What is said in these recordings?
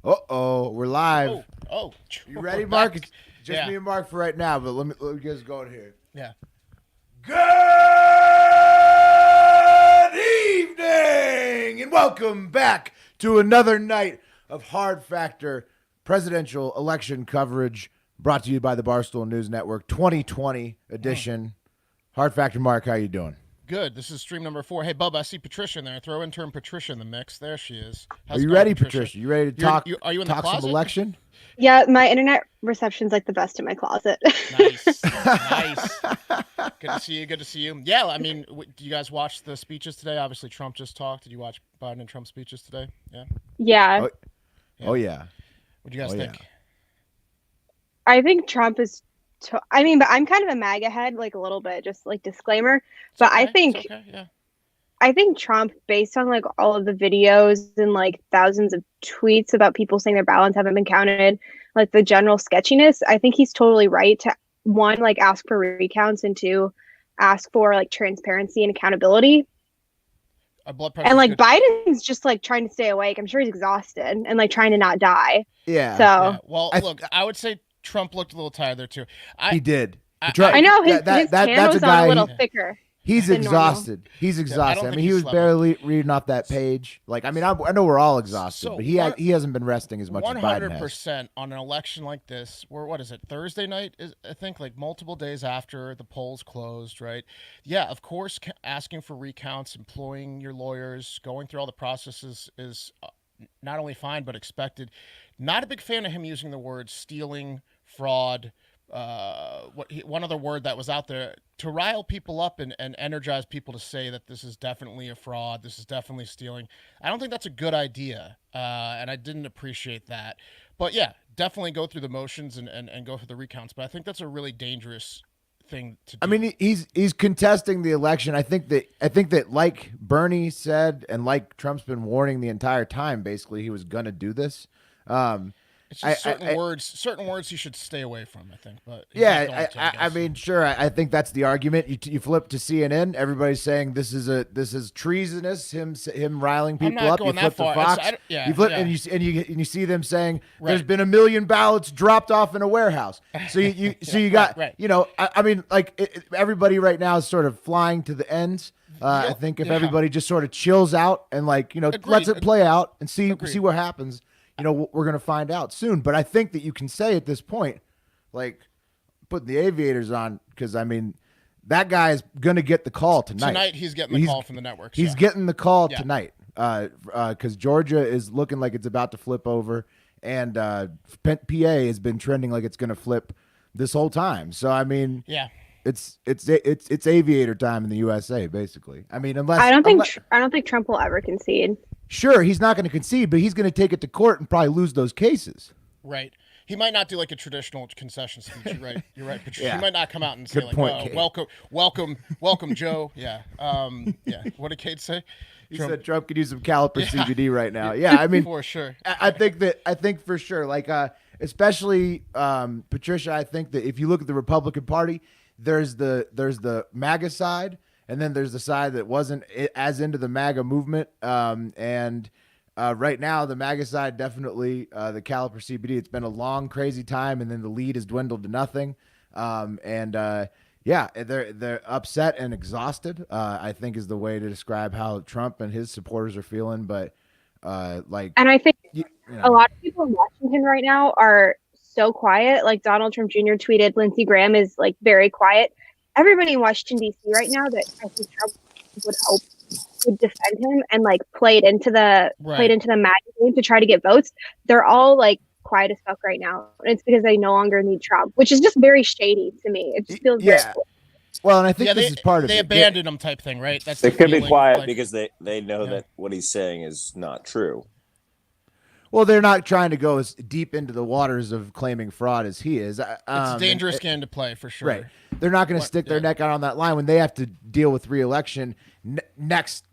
Uh-oh, we're live. Oh. You ready, We're Mark? back. It's just me and Mark for right now, but let me get us going here. Yeah. Good evening, and welcome back to another night of Hard Factor presidential election coverage brought to you by the Barstool News Network 2020 edition. Hard Factor, Mark, how you doing? Good. This is stream number 4. Hey, Bub, I see Patricia in there. Throw intern Patricia in the mix. There she is. How's Are it you going, ready, Patricia? You ready to talk? Are you in the talk some closet? election? Yeah, my internet reception's like the best in my closet. Nice. Good to see you. Good to see you. Yeah, I mean, do you guys watch the speeches today? Obviously, Trump just talked. Did you watch Biden and Trump speeches today? Yeah. Yeah. Oh yeah. What do you guys think? Yeah. I think Trump is. But I'm kind of a MAGA head, like a little bit, just like disclaimer. But I think yeah. I think Trump, based on like all of the videos and like thousands of tweets about people saying their ballots haven't been counted, like the general sketchiness, I think he's totally right to, one, like ask for recounts, and two, ask for like transparency and accountability. Blood pressure. And like Biden's just like trying to stay awake. I'm sure he's exhausted and like trying to not die. Yeah. So Yeah. Well, look, I would say Trump looked a little tired there too. He did. I know his that's a candle's guy, on a little thicker. He's than exhausted. normal. He's exhausted. I mean, think he he was slept barely reading off that page. Like, I mean, I know we're all exhausted, So but he hasn't been resting as much as Biden has. 100% on an election like this, where what is it, Thursday night? I think like multiple days after the polls closed, right? Yeah, of course, asking for recounts, employing your lawyers, going through all the processes is not only fine but expected. Not a big fan of him using the words stealing, fraud. One other word that was out there to rile people up and energize people to say that this is definitely a fraud, this is definitely stealing. I don't think that's a good idea, and I didn't appreciate that. But yeah, definitely go through the motions and go through the recounts. But I think that's a really dangerous thing to do. I mean, he's contesting the election. I think that like Bernie said, and like Trump's been warning the entire time, basically he was gonna do this. It's just certain words you should stay away from, I think. But yeah, I mean, sure. I think that's the argument. You flip to CNN, everybody's saying this is treasonous. Him riling people I'm not up. Going you flip that to far. Fox. And you see them saying there's been 1 million ballots dropped off in a warehouse. So you got you know, I mean, like everybody right now is sort of flying to the ends. I think if everybody just sort of chills out and like lets it play out and see what happens. We're going to find out soon. But I think that you can say at this point, like, putting the aviators on, because, I mean, that guy is going to get the call tonight. Tonight he's getting the call from the networks. He's getting the call tonight because Georgia is looking like it's about to flip over, and PA has been trending like it's going to flip this whole time. So, I mean, it's aviator time in the USA, basically. I mean, I don't think Trump will ever concede. Sure, he's not going to concede, but he's going to take it to court and probably lose those cases. Right. He might not do like a traditional concession speech. You're right, Patricia. Yeah. He might not come out and say welcome, Joe. Yeah. What did Kate say? He said Trump could use some caliper CBD right now. Yeah, I mean, for sure. I think for sure, like especially Patricia. I think that if you look at the Republican Party, there's the MAGA side. And then there's the side that wasn't as into the MAGA movement. And right now, the MAGA side, definitely the caliper CBD. It's been a long, crazy time. And then the lead has dwindled to nothing. They're upset and exhausted, I think is the way to describe how Trump and his supporters are feeling. But and I think a lot of people in Washington right now are so quiet. Like Donald Trump Jr. tweeted, Lindsey Graham is like very quiet. Everybody in Washington D.C. right now that I think Trump would defend him and like played into the MAGA game to try to get votes. They're all like quiet as fuck right now, and it's because they no longer need Trump, which is just very shady to me. It just feels very cool. Well, and I think this is part of it. They abandoned him type thing, right? They could be quiet because they know that what he's saying is not true. Well, they're not trying to go as deep into the waters of claiming fraud as he is. It's a dangerous game to play, for sure. Right. They're not going to stick their neck out on that line when they have to deal with re-election next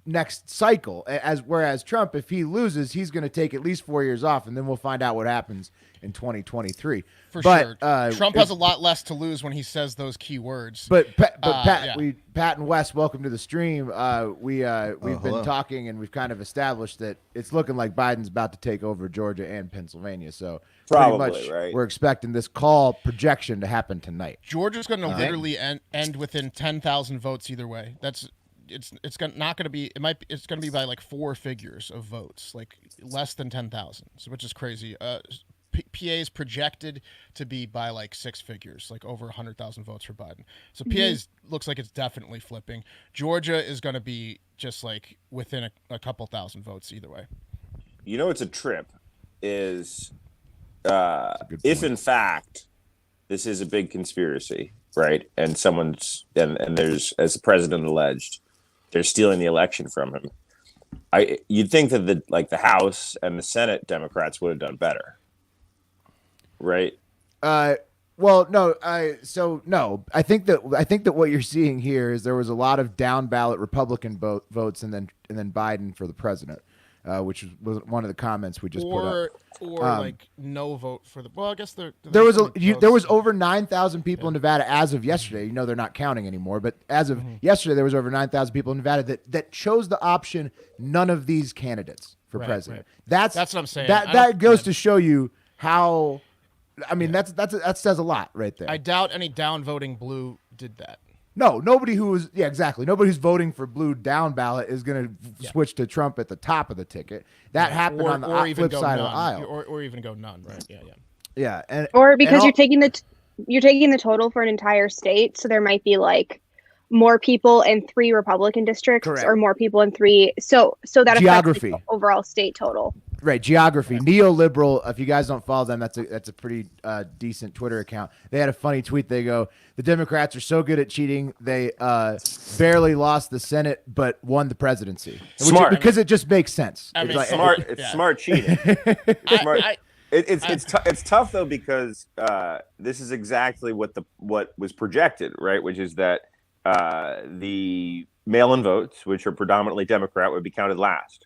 cycle. Whereas Trump, if he loses, he's going to take at least 4 years off, and then we'll find out what happens in 2023. For but, sure. Trump has a lot less to lose when he says those key words. But Pat, yeah. Pat and Wes, welcome to the stream. We've been hello. talking and we've kind of established that it's looking like Biden's about to take over Georgia and Pennsylvania. So Probably, pretty much right. we're expecting this call projection to happen tonight. Georgia's going to literally end within 10,000 votes either way. It's not going to be. It's going to be by like 4 figures of votes, like less than 10,000, which is crazy. PA is projected to be by like 6 figures, like over 100,000 votes for Biden. So PA looks like it's definitely flipping. Georgia is going to be just like within a couple thousand votes either way. You know, it's a trip. Is good if point. in fact this is a big conspiracy, right? And someone's and there's, as the president alleged, they're stealing the election from him. You'd think that the House and the Senate Democrats would have done better, right? Well, no. No. I think that what you're seeing here is there was a lot of down ballot Republican votes, and then Biden for the president, which was one of the comments we just put up. Or like no vote for the. Well, I guess There was over 9,000 people in Nevada as of yesterday. You know they're not counting anymore, but as of yesterday, there was over 9,000 people in Nevada that chose the option none of these candidates for president. Right. That's what I'm saying. That goes to show you how. I mean, that says a lot right there. I doubt any downvoting blue did that. No, nobody exactly. Nobody who's voting for blue down ballot is going to switch to Trump at the top of the ticket. That happened on the flip side of the aisle. Or even go none, right? Yeah. Yeah, or because you're taking the total for an entire state, so there might be like more people in 3 Republican districts, Correct. or more people in 3. So that Geography. affects the overall state total. Right, geography. Neoliberal, if you guys don't follow them, that's a pretty decent Twitter account. They had a funny tweet. They go, the Democrats are so good at cheating, they barely lost the Senate but won the presidency. Smart. Because it just makes sense. I mean, It's Smart. It's smart cheating. Smart. I- It's tough though, because this is exactly what was projected, right? Which is that the mail-in votes, which are predominantly Democrat, would be counted last.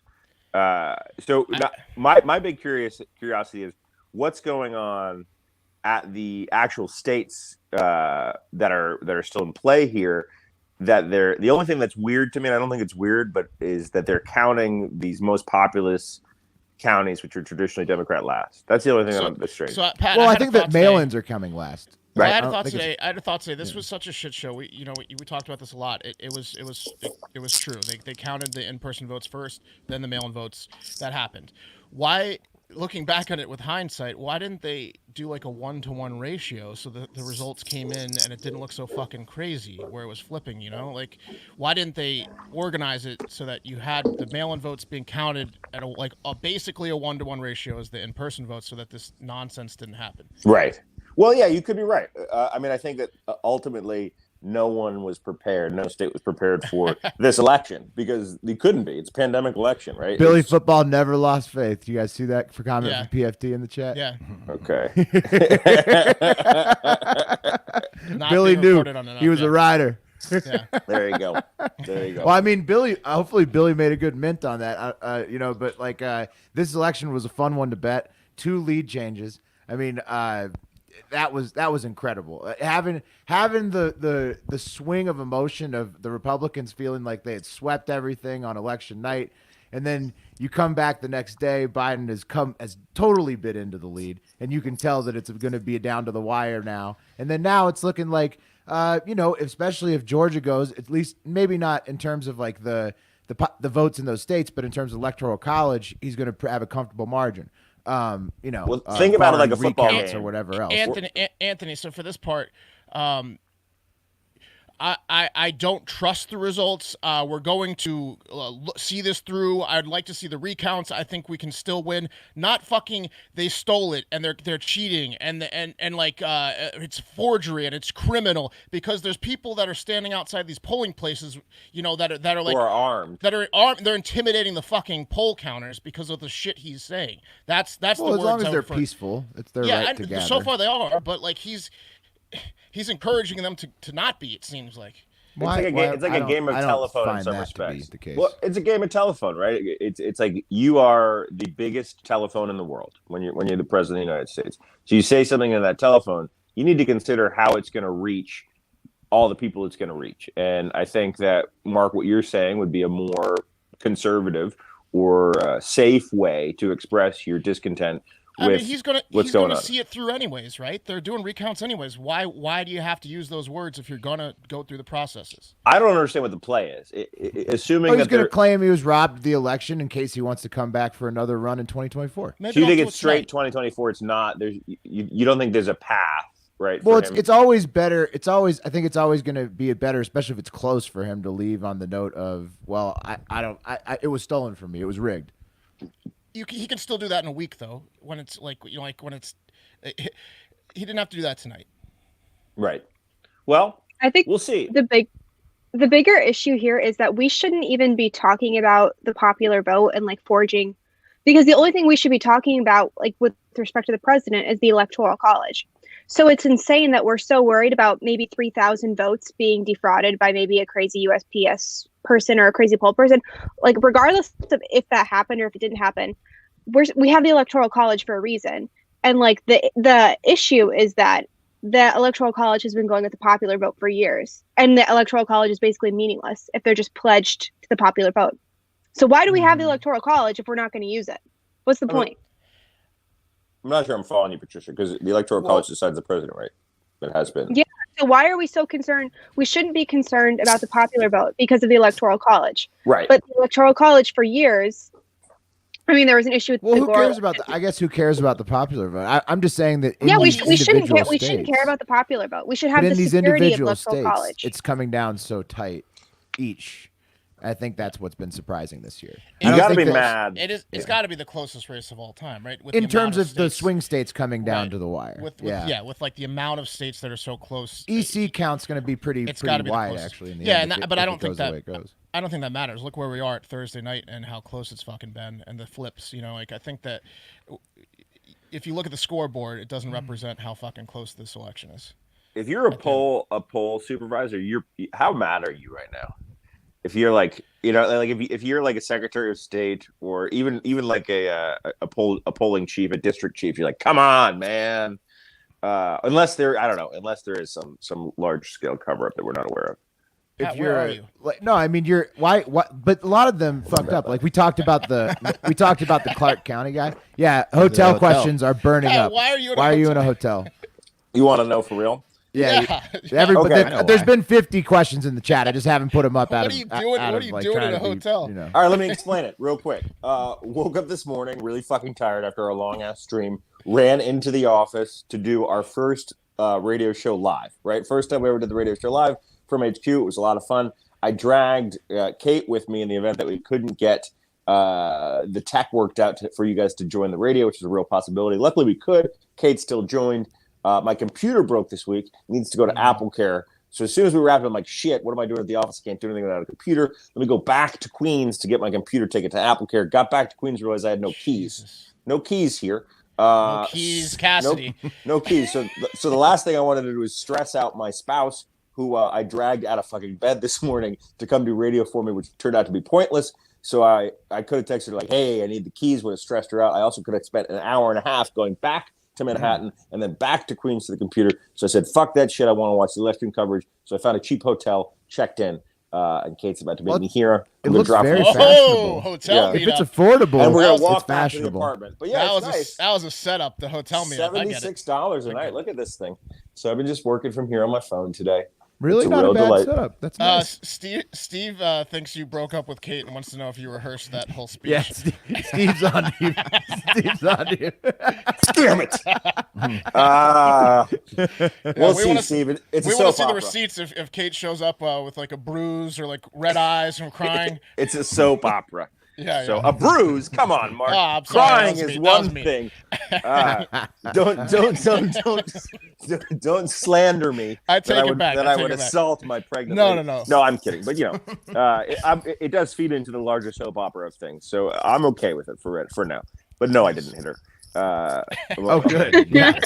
My big curiosity is what's going on at the actual states that are still in play here. That the only thing that's weird to me, and I don't think it's weird, but is that they're counting these most populous counties, which are traditionally Democrat, last. That's the only thing that's strange. So, Pat, Well, I had a think thought that mail-ins are coming last. Well, Right. I had I a don't thought think today. I had a thought today. This was such a shit show. We talked about this a lot. It was true. They counted the in-person votes first, then the mail-in votes. That happened. Why? Looking back on it with hindsight, why didn't they do like a 1-to-1 ratio so that the results came in and it didn't look so fucking crazy where it was flipping? You know, like why didn't they organize it so that you had the mail-in votes being counted at basically a 1-to-1 ratio as the in-person votes, so that this nonsense didn't happen? Right. Well, yeah, you could be right. I mean, I think that ultimately no one was prepared. No state was prepared for this election because they couldn't be. It's a pandemic election, right? Billy Football never lost faith. You guys see that for comment Yeah. from PFT in the chat? Yeah. Okay. Not Billy being knew reported on enough, he was yeah. a rider. Yeah. There you go. There you go. Well, I mean, hopefully Billy made a good mint on that. But like this election was a fun one to bet. 2 lead changes. I mean, that was incredible. Having the swing of emotion of the Republicans feeling like they had swept everything on election night, and then you come back the next day, Biden has totally bit into the lead, and you can tell that it's going to be a down to the wire now. And then now it's looking like, especially if Georgia goes, at least maybe not in terms of like the votes in those states, but in terms of electoral college, he's going to have a comfortable margin. Well, think about it like a football recounts game or whatever else. Anthony. So for this part, I don't trust the results. We're going to see this through. I'd like to see the recounts. I think we can still win. Not fucking they stole it and they're cheating and it's forgery and it's criminal, because there's people that are standing outside these polling places, that are like or armed. that are armed. They're intimidating the fucking poll counters because of the shit he's saying. That's Well, the as words long as I they're would peaceful, it's their yeah, right to gather. so far they are, but like he's encouraging them to not be, it seems like. It's like a game of telephone in some respects. Well, it's a game of telephone, right? It's like you are the biggest telephone in the world when you're the president of the United States. So you say something in that telephone, you need to consider how it's going to reach all the people it's going to reach. And I think that, Mark, what you're saying would be a more conservative or safe way to express your discontent. I mean, he's gonna see it through anyways, right? They're doing recounts anyways. Why do you have to use those words if you're gonna go through the processes? I don't understand what the play is. Assuming he's going to claim he was robbed of the election in case he wants to come back for another run in 2024. So you think it's straight 2024? It's not. You don't think there's a path, right? Well, it's always better. I think it's always going to be better, especially if it's close, for him to leave on the note of, well, it was stolen from me. It was rigged. He can still do that in a week, though. When it's he didn't have to do that tonight. Right. Well, I think we'll see. The bigger issue here is that we shouldn't even be talking about the popular vote and forging, because the only thing we should be talking about, with respect to the president, is the Electoral College. So it's insane that we're so worried about maybe 3,000 votes being defrauded by maybe a crazy USPS person or a crazy poll person. Regardless of if that happened or if it didn't happen, we have the Electoral College for a reason. And the issue is that the Electoral College has been going with the popular vote for years, and the Electoral College is basically meaningless if they're just pledged to the popular vote. So why do we have the Electoral College if we're not going to use it? What's the point? I'm not sure I'm following you, Patricia, because the Electoral College decides the president, right? It has been. Yeah. So why are we so concerned? We shouldn't be concerned about the popular vote because of the Electoral College. Right. But the Electoral College for years, I mean, there was an issue with who cares about I guess who cares about the popular vote? I'm just saying that we shouldn't care about the popular vote. We should have the security of Electoral College. It's coming down so tight each. I think that's what's been surprising this year. You got to be mad. It's got to be the closest race of all time, right? In terms of the swing states coming down to the wire. With the amount of states that are so close. EC count's going to be pretty wide, actually. In the end, but I don't think that goes. I don't think that matters. Look where we are at Thursday night and how close it's fucking been, and the flips. I think that if you look at the scoreboard, it doesn't represent how fucking close this election is. If you're a poll supervisor, how mad are you right now? If you're if you're like a Secretary of State or even like a polling chief, a district chief, you're like, come on, man. Unless there is some large scale cover up that we're not aware of. Pat, where are you? No, I mean but a lot of them fucked up. We talked about the Clark County guy. Yeah, hotel questions are burning up. Why are you in a hotel? You want to know for real? Yeah. There's been 50 questions in the chat. I just haven't put them up. What are you doing in a hotel? All right, let me explain it real quick. Woke up this morning really fucking tired after a long ass stream. Ran into the office to do our first radio show live. Right, first time we ever did the radio show live from HQ. It was a lot of fun. I dragged Kate with me in the event that we couldn't get the tech worked out for you guys to join the radio, which is a real possibility. Luckily, we could. Kate still joined. My computer broke this week. It needs to go to AppleCare. So as soon as we wrapped it, I'm like, shit, what am I doing at the office? I can't do anything without a computer. Let me go back to Queens to get my computer, take it to AppleCare. Got back to Queens, realized I had no keys. No keys here. No keys, Cassidy. No keys. So the last thing I wanted to do is stress out my spouse, who I dragged out of fucking bed this morning to come do radio for me, which turned out to be pointless. So I could have texted her like, hey, I need the keys, would have stressed her out. I also could have spent an hour and a half going back to Manhattan and then back to Queens to the computer. So I said, fuck that shit. I want to watch the election coverage. So I found a cheap hotel, checked in, and Kate's about to meet me here. It looks very fashionable. Hotel if it's affordable, and we're gonna walk it's back to the fashionable. apartment. But yeah, that was a setup. The hotel meetup. $76 a night. Look at this thing. So I've been just working from here on my phone today. Really, not a bad setup. That's nice. Steve thinks you broke up with Kate and wants to know if you rehearsed that whole speech. Yeah, Steve's on you. Steve's on you. Damn it! We'll see, Steve. It's we want to see the receipts if Kate shows up with like a bruise or like red eyes from crying. It's a soap opera. Yeah. So a bruise. Come on, Mark. Crying is one thing. Don't slander me. I take it back. That I would assault my pregnant. No. No, I'm kidding. But it does feed into the larger soap opera of things. So I'm okay with it for now. But no, I didn't hit her. Good. Yeah.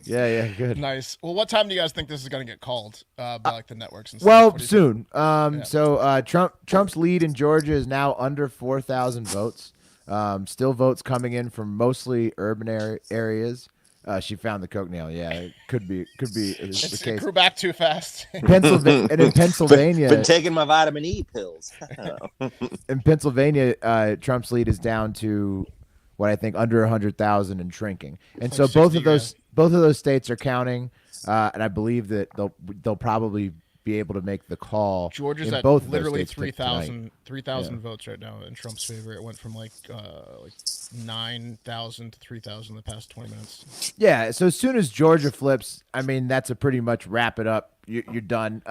Yeah, good. Nice. Well, what time do you guys think this is going to get called by like the networks and stuff? Well, What do you think? soon. So Trump's lead in Georgia is now under 4,000 votes. Still votes coming in from mostly urban areas. She found the coke nail. Yeah, it could be the It case. grew back too fast. Pennsylvania, and in Pennsylvania, Been taking my vitamin E pills. in Pennsylvania, Trump's lead is down to what I think under 100,000 and shrinking. And It's so like both 60 of those states are counting, and I believe that they'll probably be able to make the call. Georgia's in at both of those literally states tonight. 3,000 votes right now in Trump's favor. It went from like 9,000 to 3,000 the past 20 minutes. Yeah, so as soon as Georgia flips, I mean that's a pretty much wrap it up. You're done.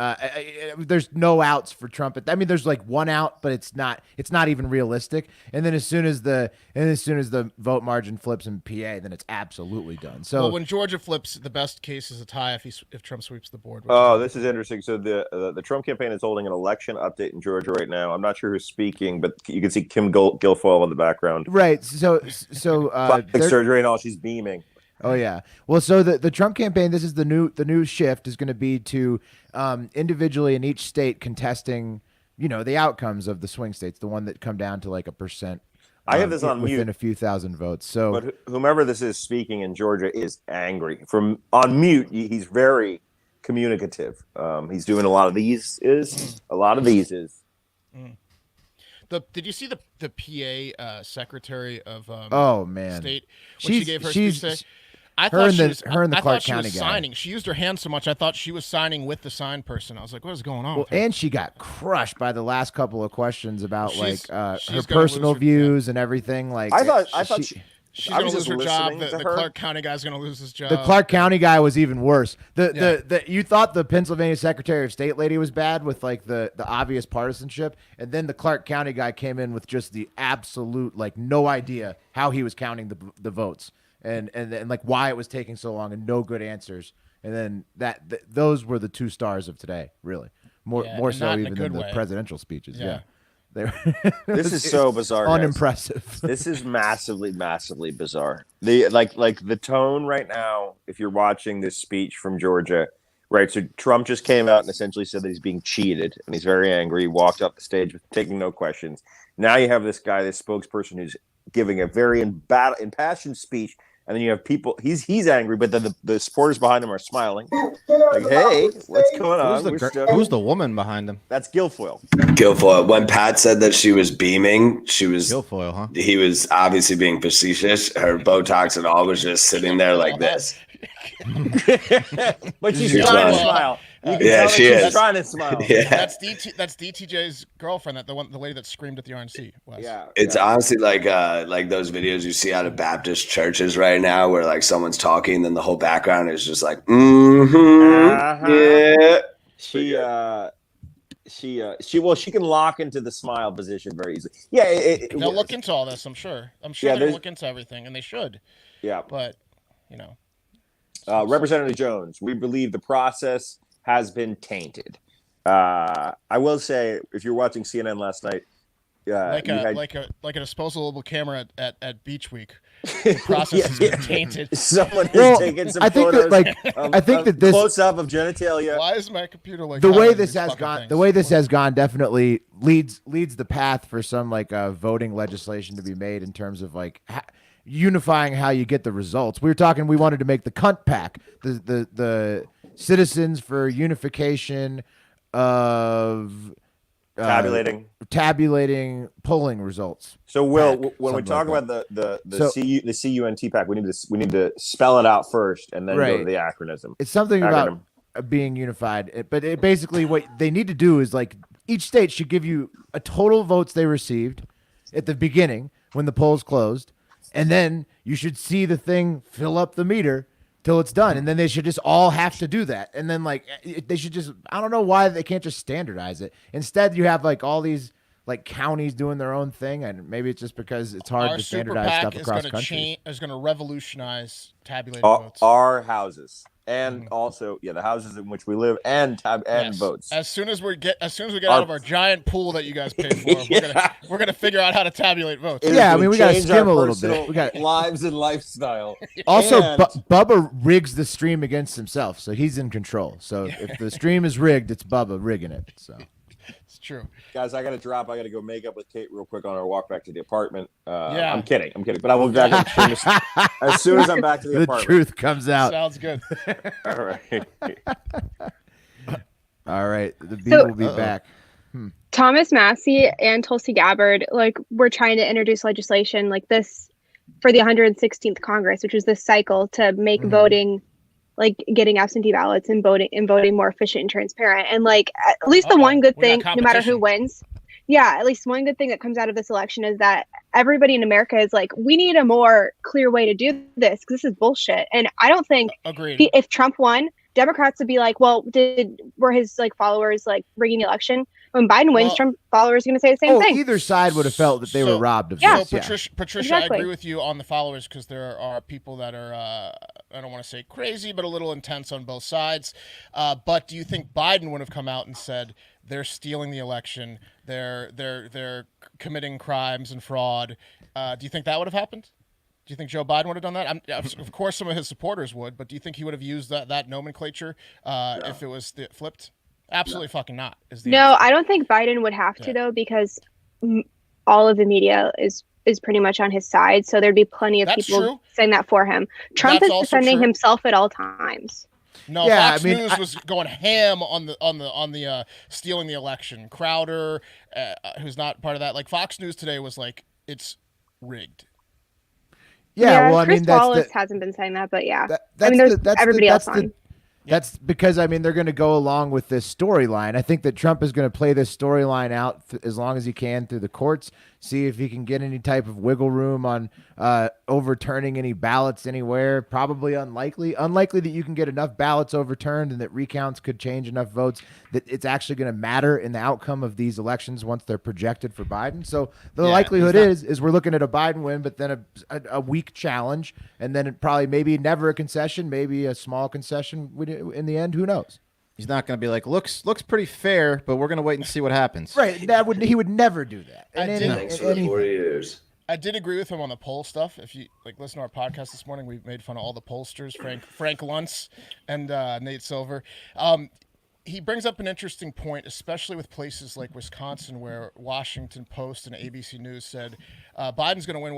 There's no outs for Trump. I mean, there's like one out, but it's not even realistic. And then as soon as the vote margin flips in PA, then it's absolutely done. So Well, when Georgia flips, the best case is a tie if Trump sweeps the board. Oh, this is interesting. So the Trump campaign is holding an election update in Georgia right now. I'm not sure who's speaking, but you can see Kim Guilfoyle in the background. right. So Plastic surgery and all. She's beaming. Oh yeah. Well, so the Trump campaign, this is the new shift is going to be to individually in each state contesting, the outcomes of the swing states, the one that come down to like a percent. I have this on within mute. a few thousand votes. So, But whomever this is speaking in Georgia is angry. From on mute, he's very communicative. He's doing a lot of these. Did you see the PA secretary of oh man, state when she gave her speech today? I her thought and she the was, her and the I Clark thought she County was guy. signing. She used her hand so much. I thought she was signing with the sign person. I was like, what is going on? Well, with her? and she got crushed by the last couple of questions about She's her gonna personal lose her- views and everything. Like I thought She's I gonna was lose just her job. listening The to her. Clark County guy's gonna lose his job. the Clark County guy was even worse. You thought the Pennsylvania Secretary of State lady was bad with like the obvious partisanship, and then the Clark County guy came in with just the absolute like no idea how he was counting the votes and like why it was taking so long and no good answers. And then those were the two stars of today, really. More and so not in a even than good the way. presidential speeches. Yeah. This is so bizarre, guys. unimpressive. This is massively bizarre. The tone right now, if you're watching this speech from Georgia, right? So Trump just came out and essentially said that he's being cheated, and he's very angry. He walked up the stage with taking no questions. Now you have this guy, this spokesperson, who's giving a very impassioned speech, and then you have people. He's angry, but then the supporters behind him are smiling, like, "Hey, what's going on?" Who's the woman behind him? That's Guilfoyle. Guilfoyle. When Pat said that she was beaming, Guilfoyle, huh? he was obviously being facetious. Her Botox and all was just sitting there like this. But she's She's trying to trying. smile. You can Yeah, tell that she she's is. trying to smile. Yeah. That's DTJ's girlfriend, the lady that screamed at the RNC. Wes. Yeah. It's honestly like those videos you see out of Baptist churches right now where like someone's talking and then the whole background is just like, yeah. She can lock into the smile position very easily. Yeah, They'll look into all this. I'm sure. Yeah, they're gonna there's- look into everything, and they should. yeah. But Representative Jones, we believe the process has been tainted. I will say, if you're watching CNN last night, like a disposable camera at Beach Week, the process has been tainted. someone has Well, taken some I think photos. I think that this close up of genitalia. Why is my computer like the way highlighting this these has fucking gone, things? the way this has gone, definitely leads the path for some like voting legislation to be made in terms of like unifying how you get the results. We wanted to make the cunt pack, the Citizens for Unification of tabulating polling results. So, Will, pack, when we something talk like about the So- CUNT pack, we need to spell it out first and then go to Right. the acronym. It's something about being unified, but basically what they need to do is like each state should give you a total votes they received at the beginning when the polls closed, and then you should see the thing fill up the meter till it's done, and then they should just all have to do that, and then like they should just, I don't know why they can't just standardize it. Instead, you have like all these like counties doing their own thing, and maybe it's just because it's hard Our to super standardize PAC stuff is across going countries. to revolutionize tabulating votes. Our houses. and also the houses in which we live and votes. As soon as we get out of our giant pool that you guys pay for, we're gonna figure out how to tabulate votes. Yeah, I mean, we got to skim a little bit. We got lives and lifestyle. Also, Bubba rigs the stream against himself, so he's in control. So if the stream is rigged, it's Bubba rigging it. So it's true. Guys, I got to drop. I got to go make up with Kate real quick on our walk back to the apartment. I'm kidding. But I will be back on the stream as soon as I'm back to the apartment. The truth comes out. Sounds good. All right. All right. The beat will be back. Thomas Massie and Tulsi Gabbard, we're trying to introduce legislation like this for the 116th Congress, which is this cycle to make voting, getting absentee ballots and voting more efficient and transparent. And at least the one good thing, no matter who wins, at least one good thing that comes out of this election is that everybody in America is we need a more clear way to do this because this is bullshit. And I don't think if Trump won, Democrats would be well, were his followers rigging the election? When Biden wins, Trump followers are going to say the same thing. Either side would have felt that they were robbed of this. So Patricia, exactly. I agree with you on the followers because there are people that are, I don't want to say crazy, but a little intense on both sides. But do you think Biden would have come out and said they're stealing the election, they're committing crimes and fraud? Do you think that would have happened? Do you think Joe Biden would have done that? Of course, some of his supporters would, but do you think he would have used that nomenclature if it was flipped? Absolutely fucking not. No, I don't think Biden would have to though, because all of the media is pretty much on his side. So there'd be plenty of people saying that for him. Trump is defending himself at all times. No, Fox News was going ham on the stealing the election. Crowder, who's not part of that, Fox News today was it's rigged. Yeah, well, Chris Wallace hasn't been saying that, but there's everybody else on. That's because, they're going to go along with this storyline. I think that Trump is going to play this storyline out as long as he can through the courts, see if he can get any type of wiggle room on overturning any ballots anywhere. Probably unlikely. Unlikely that you can get enough ballots overturned and that recounts could change enough votes that it's actually going to matter in the outcome of these elections once they're projected for Biden. So the likelihood is we're looking at a Biden win, but then a weak challenge, and then maybe never a concession, maybe a small concession. In the end, who knows? He's not going to be looks pretty fair, but we're going to wait and see what happens. Right. He would never do that. Thanks for the 4 years. I did agree with him on the poll stuff. If you listen to our podcast this morning, we made fun of all the pollsters, Frank Luntz and Nate Silver. He brings up an interesting point, especially with places like Wisconsin, where Washington Post and ABC News said Biden's going to win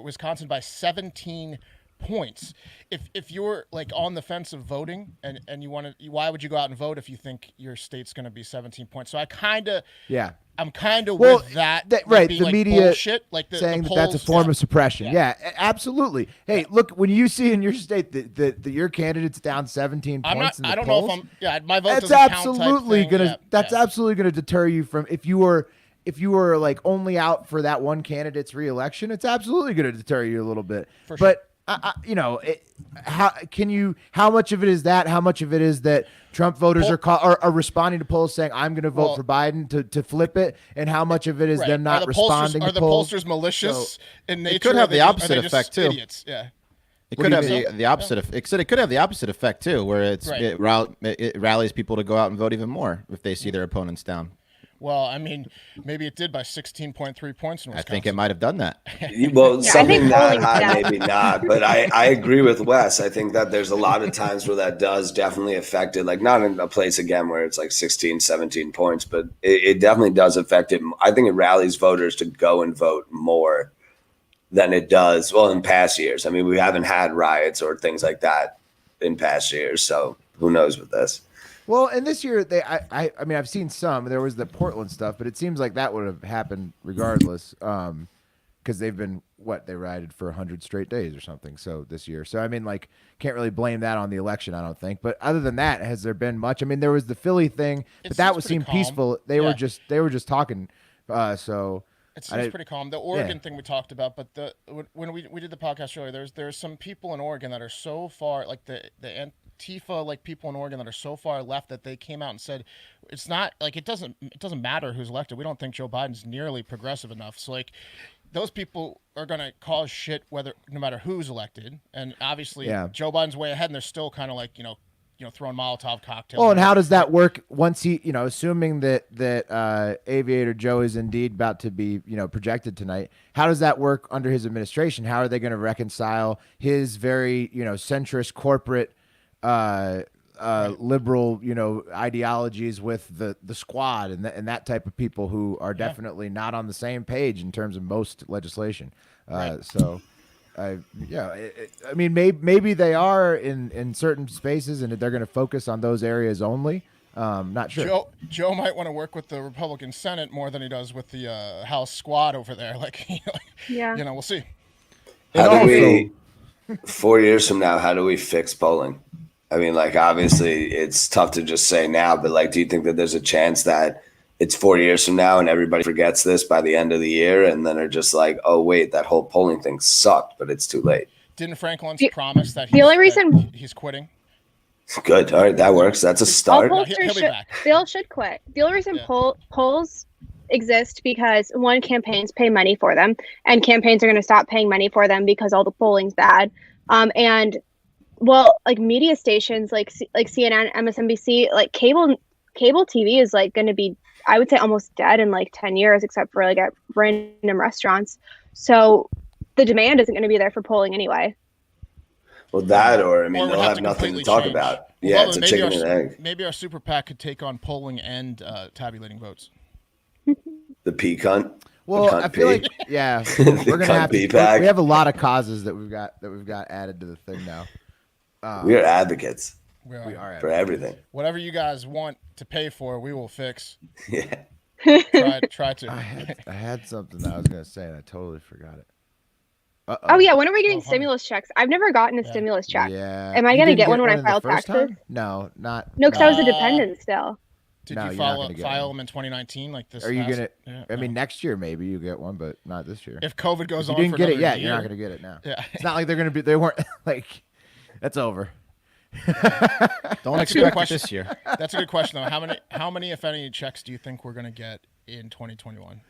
Wisconsin by 17 points. If you're on the fence of voting and you want to, why would you go out and vote if you think your state's going to be 17 points? So I'm kind of with that. Right, the media bullshit, saying that that's a form of suppression. Yeah, absolutely. Hey, look, when you see in your state that your candidate's down 17 points, I don't know if I'm. Yeah, my vote. That's absolutely gonna. That's absolutely gonna deter you from if you were only out for that one candidate's reelection. It's absolutely gonna deter you a little bit. For sure. But how much of it is that? How much of it is that Trump voters are responding to polls saying I'm going to vote for Biden to flip it, and how much of it is them not responding to polls? Are the pollsters malicious in nature? It could have the opposite effect too. Idiots? Yeah. It could have the opposite. It could have the opposite effect too, where it rallies people to go out and vote even more if they see their opponents down. Well, maybe it did by 16.3 points in Wisconsin. I think it might have done that. Well, something that high, maybe not. But I agree with Wes. I think that there's a lot of times where that does definitely affect it. Not in a place, again, where it's 16, 17 points, but it definitely does affect it. I think it rallies voters to go and vote more than it does, in past years. We haven't had riots or things like that in past years. So who knows with this. Well, and this year I've seen some. There was the Portland stuff, but it seems like that would have happened regardless, because they've been they rioted for 100 straight days or something. So this year, can't really blame that on the election, I don't think. But other than that, has there been much? There was the Philly thing, but that seemed peaceful. They were just talking. So it seems pretty calm. The Oregon thing we talked about, but when we did the podcast earlier, there's some people in Oregon that are so far the Antifa people in Oregon that are so far left that they came out and said it's not it doesn't matter who's elected. We don't think Joe Biden's nearly progressive enough. So those people are going to cause shit no matter who's elected. And obviously, Yeah. Joe Biden's way ahead, and they're still kind of like throwing Molotov cocktails. Well, and how does that work once he, assuming that Aviator Joe is indeed about to be, projected tonight? How does that work under his administration? How are they going to reconcile his very, centrist corporate, liberal, ideologies with the squad and that type of people who are definitely not on the same page in terms of most legislation? So. I mean, maybe they are in certain spaces, and they're going to focus on those areas only. Not sure. Joe might want to work with the Republican Senate more than he does with the House squad over there. We'll see. How do we, 4 years from now, how do we fix polling? I mean, obviously, it's tough to just say now, but do you think that there's a chance that it's 4 years from now and everybody forgets this by the end of the year and then are just like, oh, wait, that whole polling thing sucked, but it's too late? Didn't Frank Luntz promise that he's quitting? Good. All right, that works. That's a start. Bill should quit. The only reason polls exist because one, campaigns pay money for them, and campaigns are going to stop paying money for them because all the polling's bad. Media stations like CNN, MSNBC, cable TV is going to be, I would say, almost dead in 10 years, except for at random restaurants. So the demand isn't going to be there for polling anyway. Well, they'll have nothing to talk about. Yeah, it's a chicken and egg. Maybe our super PAC could take on polling and tabulating votes. The P cunt. Well, I feel like we're gonna have we have a lot of causes that we've got added to the thing now. We are advocates. We are for everything. Whatever you guys want to pay for, we will fix. Yeah. Try to. I had something that I was gonna say and I totally forgot it. Uh-oh. Oh yeah, when are we getting stimulus checks? I've never gotten a stimulus check. Yeah. Am I gonna get one when I file taxes? Time? No, not. No, because I was a dependent still. Did you file them in 2019 like this? Are you gonna? I mean, next year maybe you get one, but not this year. If COVID goes on, you didn't for get it yet. Year, you're not gonna get it now. Yeah. It's not like they're gonna be. They weren't like. That's over. Don't expect it this year. That's a good question though. How many, if any, checks do you think we're gonna get in 2021?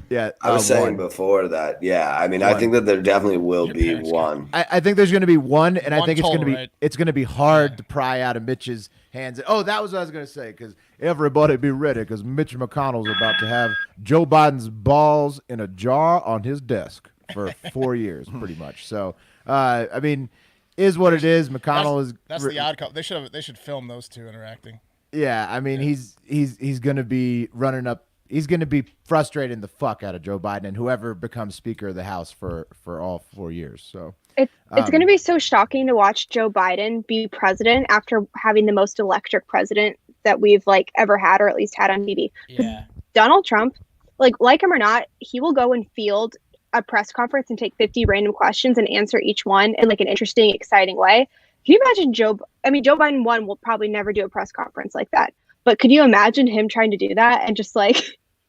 Yeah, I was saying before that. Yeah, I mean, I think that there definitely will be one. I think there's going to be one, and I think it's going to be right? It's going to be hard to pry out of Mitch's hands. Oh, that was what I was going to say, because everybody be ready, because Mitch McConnell's about to have Joe Biden's balls in a jar on his desk for 4 years, pretty much. So, I mean, is what it is. McConnell that's the odd couple. They should film those two interacting. Yeah, I mean, he's going to be running up. He's going to be frustrating the fuck out of Joe Biden and whoever becomes Speaker of the House for all 4 years. So it's going to be so shocking to watch Joe Biden be president after having the most electric president that we've ever had, or at least had on TV. Yeah. Donald Trump, like him or not, he will go and field a press conference and take 50 random questions and answer each one in an interesting, exciting way. Can you imagine Joe Biden will probably never do a press conference like that. But could you imagine him trying to do that and just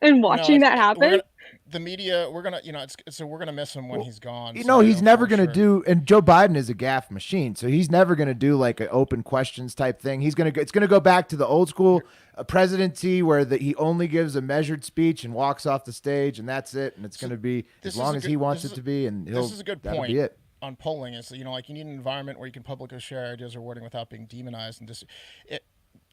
and watching that happen? The media, we're gonna miss him when he's gone. He's never gonna do. And Joe Biden is a gaffe machine, so he's never gonna do an open questions type thing. It's gonna go back to the old school presidency where he only gives a measured speech and walks off the stage, and that's it. And it's gonna be as long as he wants it to be. And this is a good point. Be it. On polling is you need an environment where you can publicly share ideas or wording without being demonized and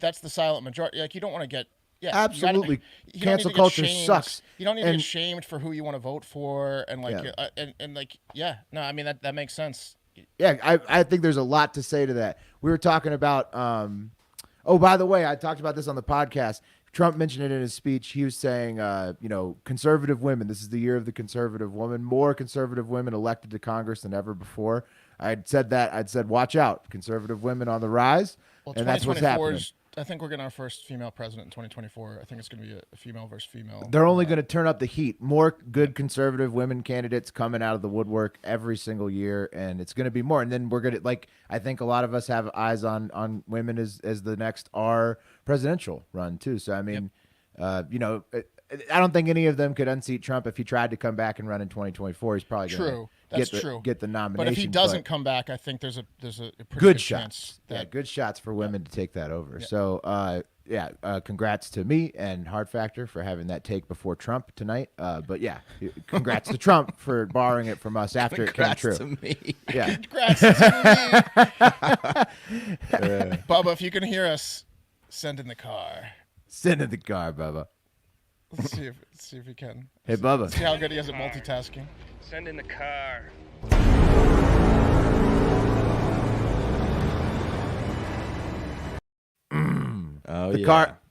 that's the silent majority. You don't want to get absolutely cancel culture sucks. You don't need to get shamed for who you want to vote for and I mean that makes sense. Yeah, I think there's a lot to say to that. We were talking about by the way, I talked about this on the podcast. Trump mentioned it in his speech. He was saying, conservative women. This is the year of the conservative woman. More conservative women elected to Congress than ever before. I'd said, watch out. Conservative women on the rise. Well, and that's what's happening. I think we're getting our first female president in 2024. I think it's going to be a female versus female. They're only going to turn up the heat. More good conservative women candidates coming out of the woodwork every single year, and it's going to be more. And then we're going to I think a lot of us have eyes on women as the next our presidential run too. So I mean, I don't think any of them could unseat Trump if he tried to come back and run in 2024. He's probably going to get the nomination. But if he doesn't come back, I think there's a pretty good chance. Good shots for women to take that over. Yeah. So yeah, congrats to me and Hard Factor for having that take before Trump tonight. But yeah, congrats to Trump for borrowing it from us after Congrats it came true. to me. Yeah. Congrats to me. Bubba, if you can hear us, send in the car. Send in the car, Bubba. Let's see if he can. Hey, Bubba. See how good he is at multitasking. Send in the car. Oh,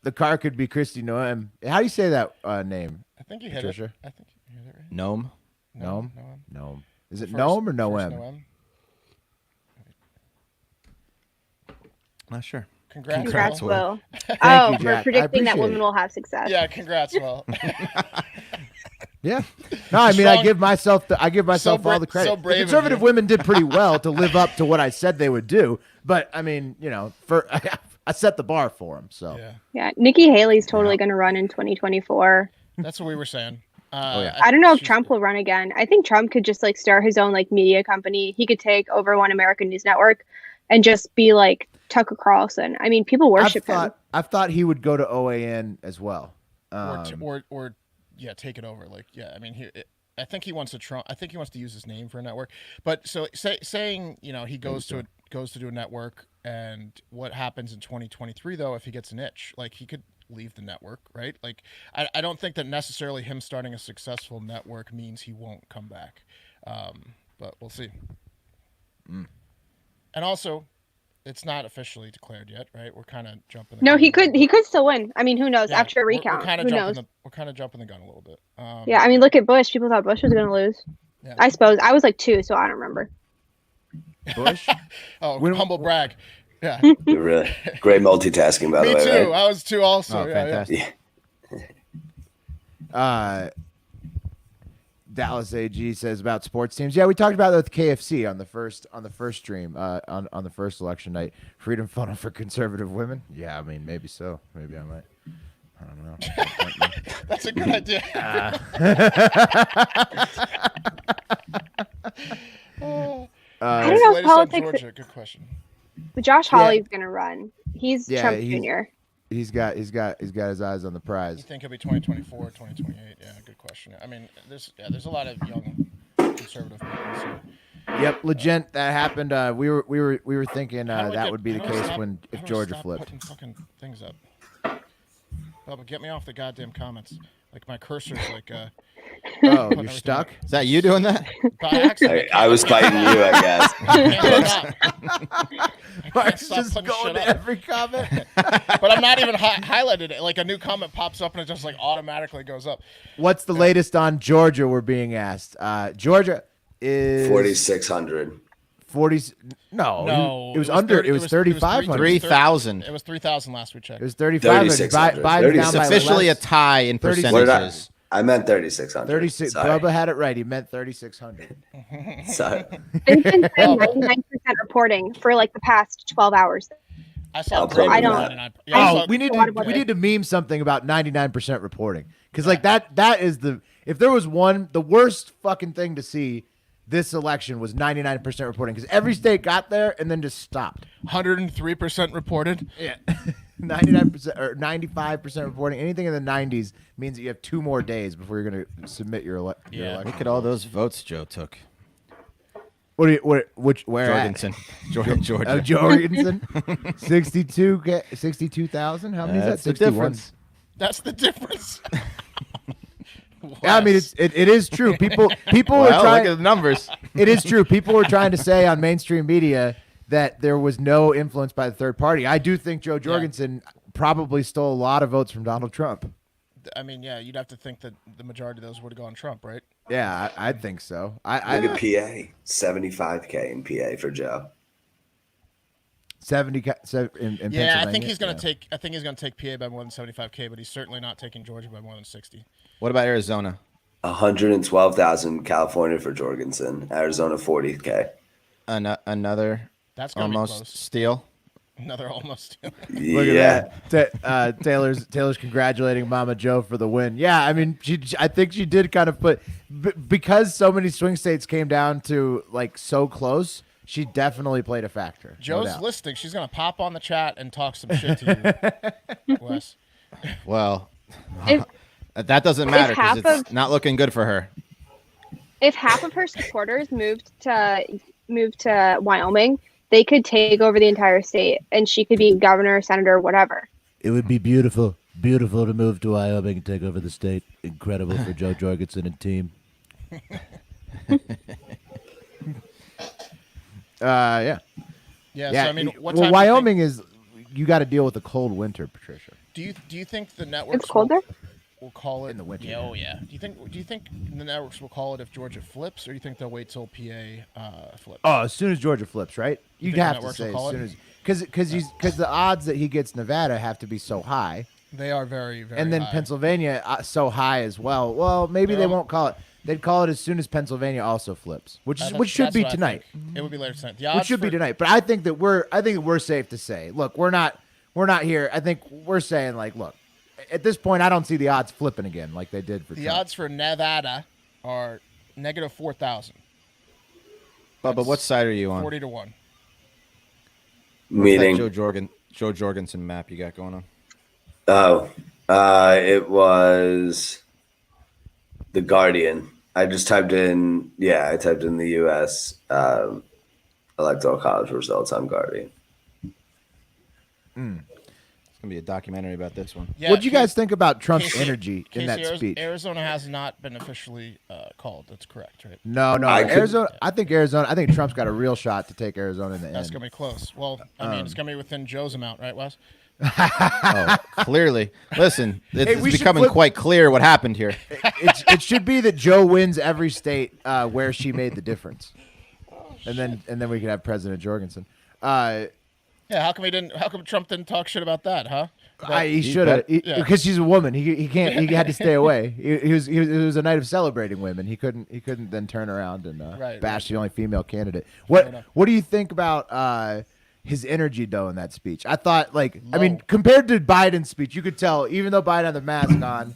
The car could be Christy Noem. How do you say that name? I think you hit Patricia? it. I think you hit it right. Gnome. Noem? Noem. Noem. Is it First- Noem or first Noem? Noem. Not sure. Congrats, Congrats, Will. Will. you, Oh, for Jack. I predicting that appreciate women it. will have success. Yeah, congrats, Will. Yeah. No, I mean, I Strong- give myself all bra- the credit. so The brave of conservative you. women did pretty well to live up to what I said they would do. But I mean, I set the bar for them. So Yeah, Yeah, Nikki Haley's totally going to run in 2024. that's what we were saying. yeah. I don't know if she's- Trump will run again. I think Trump could just like start his own like media company. He could take over One American News Network and just be like Tucker Carlson. I mean, people worship him. I've thought he would go to OAN as well. or yeah, take it over. Like, yeah, I mean, I think he wants to Trump. I think he wants to use his name for a network. But so saying, he goes to do a network, and what happens in 2023 though if he gets an itch, like he could leave the network, right? Like, I don't think that necessarily him starting a successful network means he won't come back. But we'll see. And also, it's not officially declared yet, right? We're kind of jumping. No, he could still win. I mean, who knows? Yeah, After a recount, who knows? We're kind of jumping the gun a little bit. Yeah, I mean, look at Bush. People thought Bush was going to lose. Yeah. I suppose I was like 2, so I don't remember. Bush. Oh, When- humble brag. Yeah. You're really great multitasking, by the Me way. too. Right? I was 2 also. Oh, yeah, fantastic. Yeah. Dallas AG says about sports teams. Yeah, we talked about that with KFC on the first stream on the first election night. Freedom funnel for conservative women. Yeah, I mean maybe so. Maybe I might. I don't know. Yeah. That's a good idea. I don't know if Latest on politics. Georgia. Good question. But Josh Hawley's going to run. He's Yeah, Trump he's- Jr. He's got his eyes on the You prize. think it'll be 2024 or 2028? Yeah, good question. I mean, there's a lot of young conservative people. So. Yep, legit. That happened. We were thinking How do I that get- would be the how do I case stop- when how if do I Georgia stop flipped. Putting fucking things up. Bubba, get me off the goddamn comments. Like my cursor's like Oh, putting you're everything stuck. Is that you doing that? by accident. I was fighting you, I guess. I can't stop. Mark's stop just putting going shit to up. every comment. But I'm not even highlighted it. Like a new comment pops up and it just like automatically goes up. What's the latest on Georgia? We're being asked. Georgia is 4,600. 40. No, No, it was under. 30 It was 3,500. 3,000. It was 3,000 last we checked. It was 3,500. 3,600. Biden's down It's by officially a less. tie in 36. What did percentages. I meant 3,600. 36. Sorry. Bubba had it right. He meant 3,600. Sorry. It's been saying 99% reporting for like the past 12 hours. I saw I'll the play Brady with 99. Yeah, I Oh, saw- we need a lot to of what we it- need to meme something about 99% reporting because like that is the if there was the worst fucking thing to see this election was 99% reporting because every state got there and then just stopped. 103% reported. Yeah. 99% or 95% reporting. Anything in the 90s means that you have 2 more days before you're going to submit your Yeah. election. Look at all those votes Joe took. Where at? Jorgensen. Georgia. Oh, Jorgensen. 62,000. How many is that? That's the 61. difference. That's the difference. Yeah, I mean it is true. People were Well, trying. look at the numbers. It is true. People were trying to say on mainstream media that there was no influence by the third party. I do think Joe Jorgensen probably stole a lot of votes from Donald Trump. I mean, yeah, you'd have to think that the majority of those would have gone Trump, right? Yeah, I think so. Look at PA. 75K in PA for Joe. 70 in Yeah, Pennsylvania. I think he's gonna take. I think he's gonna take PA by more than 75K, but he's certainly not taking Georgia by more than 60. What about Arizona? 112,000 California for Jorgensen. Arizona 40K. Another That's gonna be almost close. steal. Another almost. Look Yeah. at that. Taylor's congratulating Mama Joe for the win. Yeah, I mean, I think she did kind of put because so many swing states came down to like so close. she definitely played a factor. no Joe's doubt. listening. She's gonna pop on the chat and talk some shit to you, Wes. Well, If- that doesn't matter half because it's not looking good for her. If half of her supporters moved to Wyoming, they could take over the entire state, and she could be governor, senator, whatever. It would be beautiful to move to Wyoming and take over the state. Incredible for Joe Jorgensen and team. Yeah. Yeah. Yeah. So I mean, what well, time Wyoming is. You got to deal with a cold winter, Patricia. do you think the networks It's cold there. will call it In the winter, Yeah, oh yeah. Do you think the networks will call it if Georgia flips, or do you think they'll wait till PA flips? Oh, as soon as Georgia flips, right? You'd think the have to networks say will call as it? soon as because the odds that he gets Nevada have to be so high, They are very, very. and then high. Pennsylvania so high as well. Well, maybe They're they all- won't call it. They'd call it as soon as Pennsylvania also flips, which That's- should that's be what I tonight. think. It would be later tonight. The odds Which should be for- tonight. But I think we're safe to say. Look, we're not here. I think we're saying like, look, at this point, I don't see the odds flipping again like they did for The Trump. odds for Nevada are negative 4,000, But what side are you on? 40 to 1. What's Meaning, that Joe Jorgensen map you got going on? it was the Guardian. I just typed in, I typed in the U.S. Electoral College results on Guardian. It's gonna be a documentary about this one. Yeah, What do you guys think about Trump's Casey- energy in that Casey, speech? Arizona has not been officially called. That's correct, right? No, I could- Arizona. I think Trump's got a real shot to take Arizona in the That's end. gonna be close. Well, I mean, it's gonna be within Joe's amount, right, Wes? Oh, clearly. Listen, it's we should becoming flip- quite clear what happened here. It should be that Joe wins every state where she made the difference, and then we could have President Jorgensen. Yeah. How come Trump didn't talk shit about that, huh? He should have Yeah. because she's a woman. He can't. He had to stay away. He was. It was a night of celebrating women. He couldn't then turn around and Right, bash right. the only female candidate. Fair enough. What do you think about his energy though in that speech? I thought I mean Low. compared to Biden's speech, you could tell even though Biden had the mask on,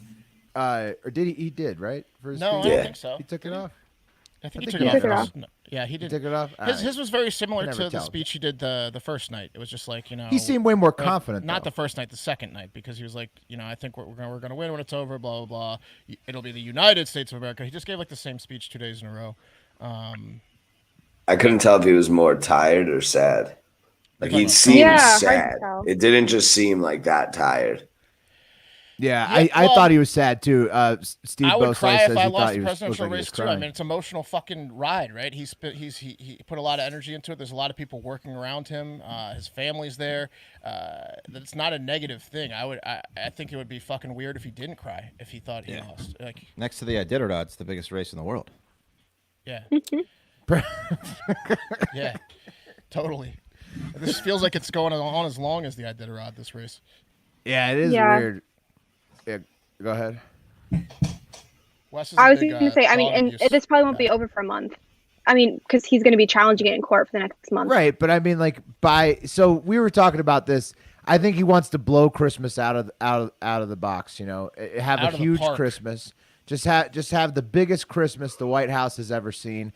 or did he? He did right for his No, I speech. don't Yeah. think so. He took it off. I think I he think took he it took it off. off. No, yeah, he He did. took it off. His was very similar Never to the tell. speech he did the first night. It was just like, He seemed way more confident. Not though. the first night, the second night, because he was like, I think we're gonna win when it's over. Blah blah blah. It'll be the United States of America. He just gave like the same speech 2 days in a row. I couldn't tell if he was more tired or sad. Like he seemed Yeah, hard to sad. tell. It didn't just seem like that tired. Yeah, Yeah, I well, thought he was sad too. Steve I would Beausoleil cry says if he I thought lost he the was presidential looked like he race was too. I crying. mean, it's an emotional fucking ride, right? He put a lot of energy into it. There's a lot of people working around him. His family's there. That's not a negative thing. I think it would be fucking weird if he didn't cry if he thought he lost. Like, Next to the Iditarod, it's the biggest race in the world. yeah, yeah, totally. This feels like it's going on as long as the Iditarod. This race. Yeah, it is Yeah. weird. Yeah, go ahead. Wes is I a was big, going to say, I mean, dog and abuse this probably won't guy. be over for a month. I mean, because he's going to be challenging it in court for the next month. Right, but I mean, like so we were talking about this. I think he wants to blow Christmas out of the box. Have Out a of the huge park. Christmas. Just have the biggest Christmas the White House has ever seen.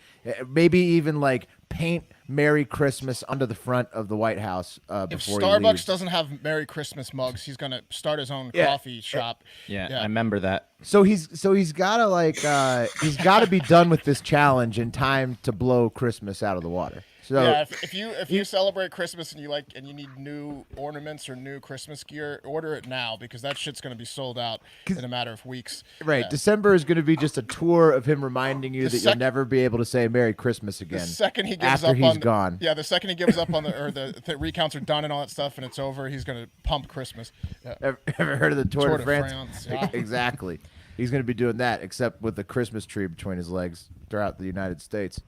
Maybe even like paint "Merry Christmas" onto the front of the White House If before he Starbucks leaves. doesn't have Merry Christmas mugs, he's gonna start his own Yeah. coffee shop. Yeah, Yeah. I remember that. So he's gotta he's gotta be done with this challenge in time to blow Christmas out of the water. So Yeah, if you celebrate Christmas and you need new ornaments or new Christmas gear, order it now because that shit's gonna be sold out in a matter of weeks. right, Yeah. December is going to be just a tour of him reminding you The that sec- you'll never be able to say Merry Christmas The again. second he gives after up he's on gone. Yeah, the second he gives up on the recounts are done and all that stuff and it's over, he's gonna pump Christmas. Yeah. Ever heard of the Tour, Tour de de France? France, yeah. Exactly. He's going to be doing that, except with the Christmas tree between his legs throughout the United States.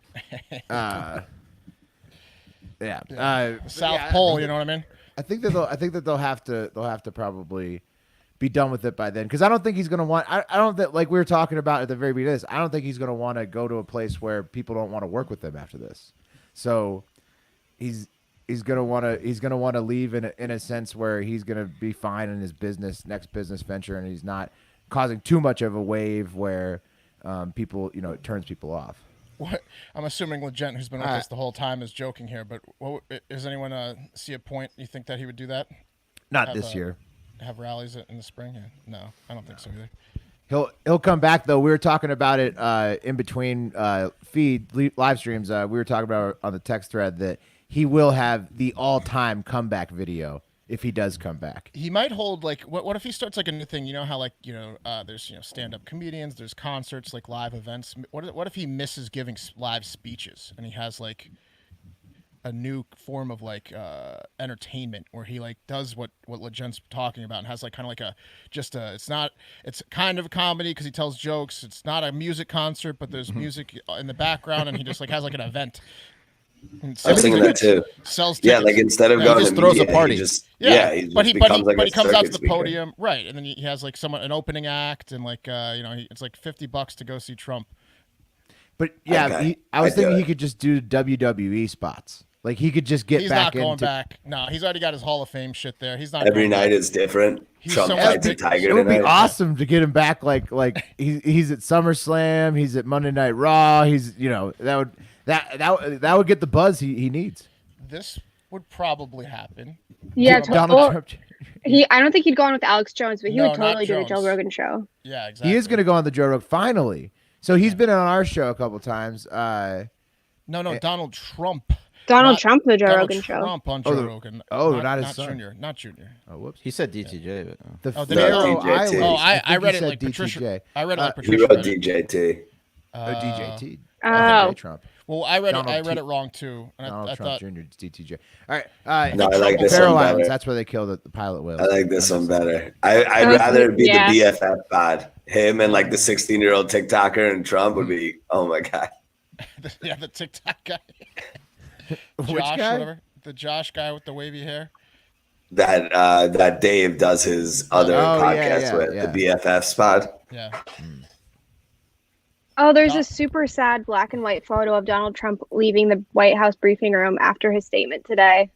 Yeah. South yeah, Pole, you know what I mean? I think that they'll have to probably be done with it by then, because I don't think he's going to want. I don't think, like we were talking about at the very beginning of this, I don't think he's going to want to go to a place where people don't want to work with him after this. So he's gonna want to leave in a sense where he's gonna be fine in his next business venture, and he's not causing too much of a wave where people it turns people off. what I'm assuming Legent, who's been with us the whole time, is joking here. But does anyone see a point? You think that he would do that? Not this year. Have rallies in the spring? Yeah. No, I don't think so either. He'll come back though. We were talking about it in between live streams. We were talking about it on the text thread that he will have the all-time comeback video if he does come back. He might hold like what if he starts like a new thing? You know how there's stand-up comedians, there's concerts, like live events. What if he misses giving live speeches and he has like a new form of like entertainment where he like does what Legent's talking about and has like kind of like it's kind of a comedy because he tells jokes. It's not a music concert, but there's music in the background and he just like has like an event. I was thinking that too. Sells yeah, tickets. like instead of going just to throws media, a party. But he comes out to the speaker. podium, right? And then he has like an opening act, and like it's like $50 to go see Trump. But yeah, Okay. I was thinking he could just do WWE spots. Like he could just get He's back not going into. back. No, he's already got his Hall of Fame shit there. He's not. Every going night back. is different. He's Trump so fights a big. tiger It would be tonight. awesome to get him back. Like he's at SummerSlam. He's at Monday Night Raw. He's that would get the buzz he needs. This would probably happen. Yeah, Donald Trump. I don't think he'd go on with Alex Jones, but he No, would not totally do the Joe Jones. Rogan show. Yeah, exactly. He is going to go on the Joe Rogan finally. So he's been on our show a couple times. No, Donald Trump. Donald Trump, the Joe Donald Rogan show. Trump on Joe Rogan. not his son. Junior. Not Junior. Oh, woops. He said DTJ, but The Oh, did Faroe he? Islands. Oh, I think read he it said like Patricia. DTJ. I read it like He Patricia. wrote read it. DJT. DJT. Oh. Trump. Well, I read Donald it wrong too, and Donald I Trump thought Jr. DTJ. All right. No, I like this Faroe one Islands. better. That's where they killed the pilot whale. I like this one better. I'd rather be Yeah. the BFF pod. Him and like the 16-year-old TikToker and Trump would be, oh my God. the TikTok guy. Which Josh, guy? whatever. The Josh guy with the wavy hair. That Dave does his other podcast with, yeah. the BFF spot. Yeah. Oh, there's a super sad black and white photo of Donald Trump leaving the White House briefing room after his statement today.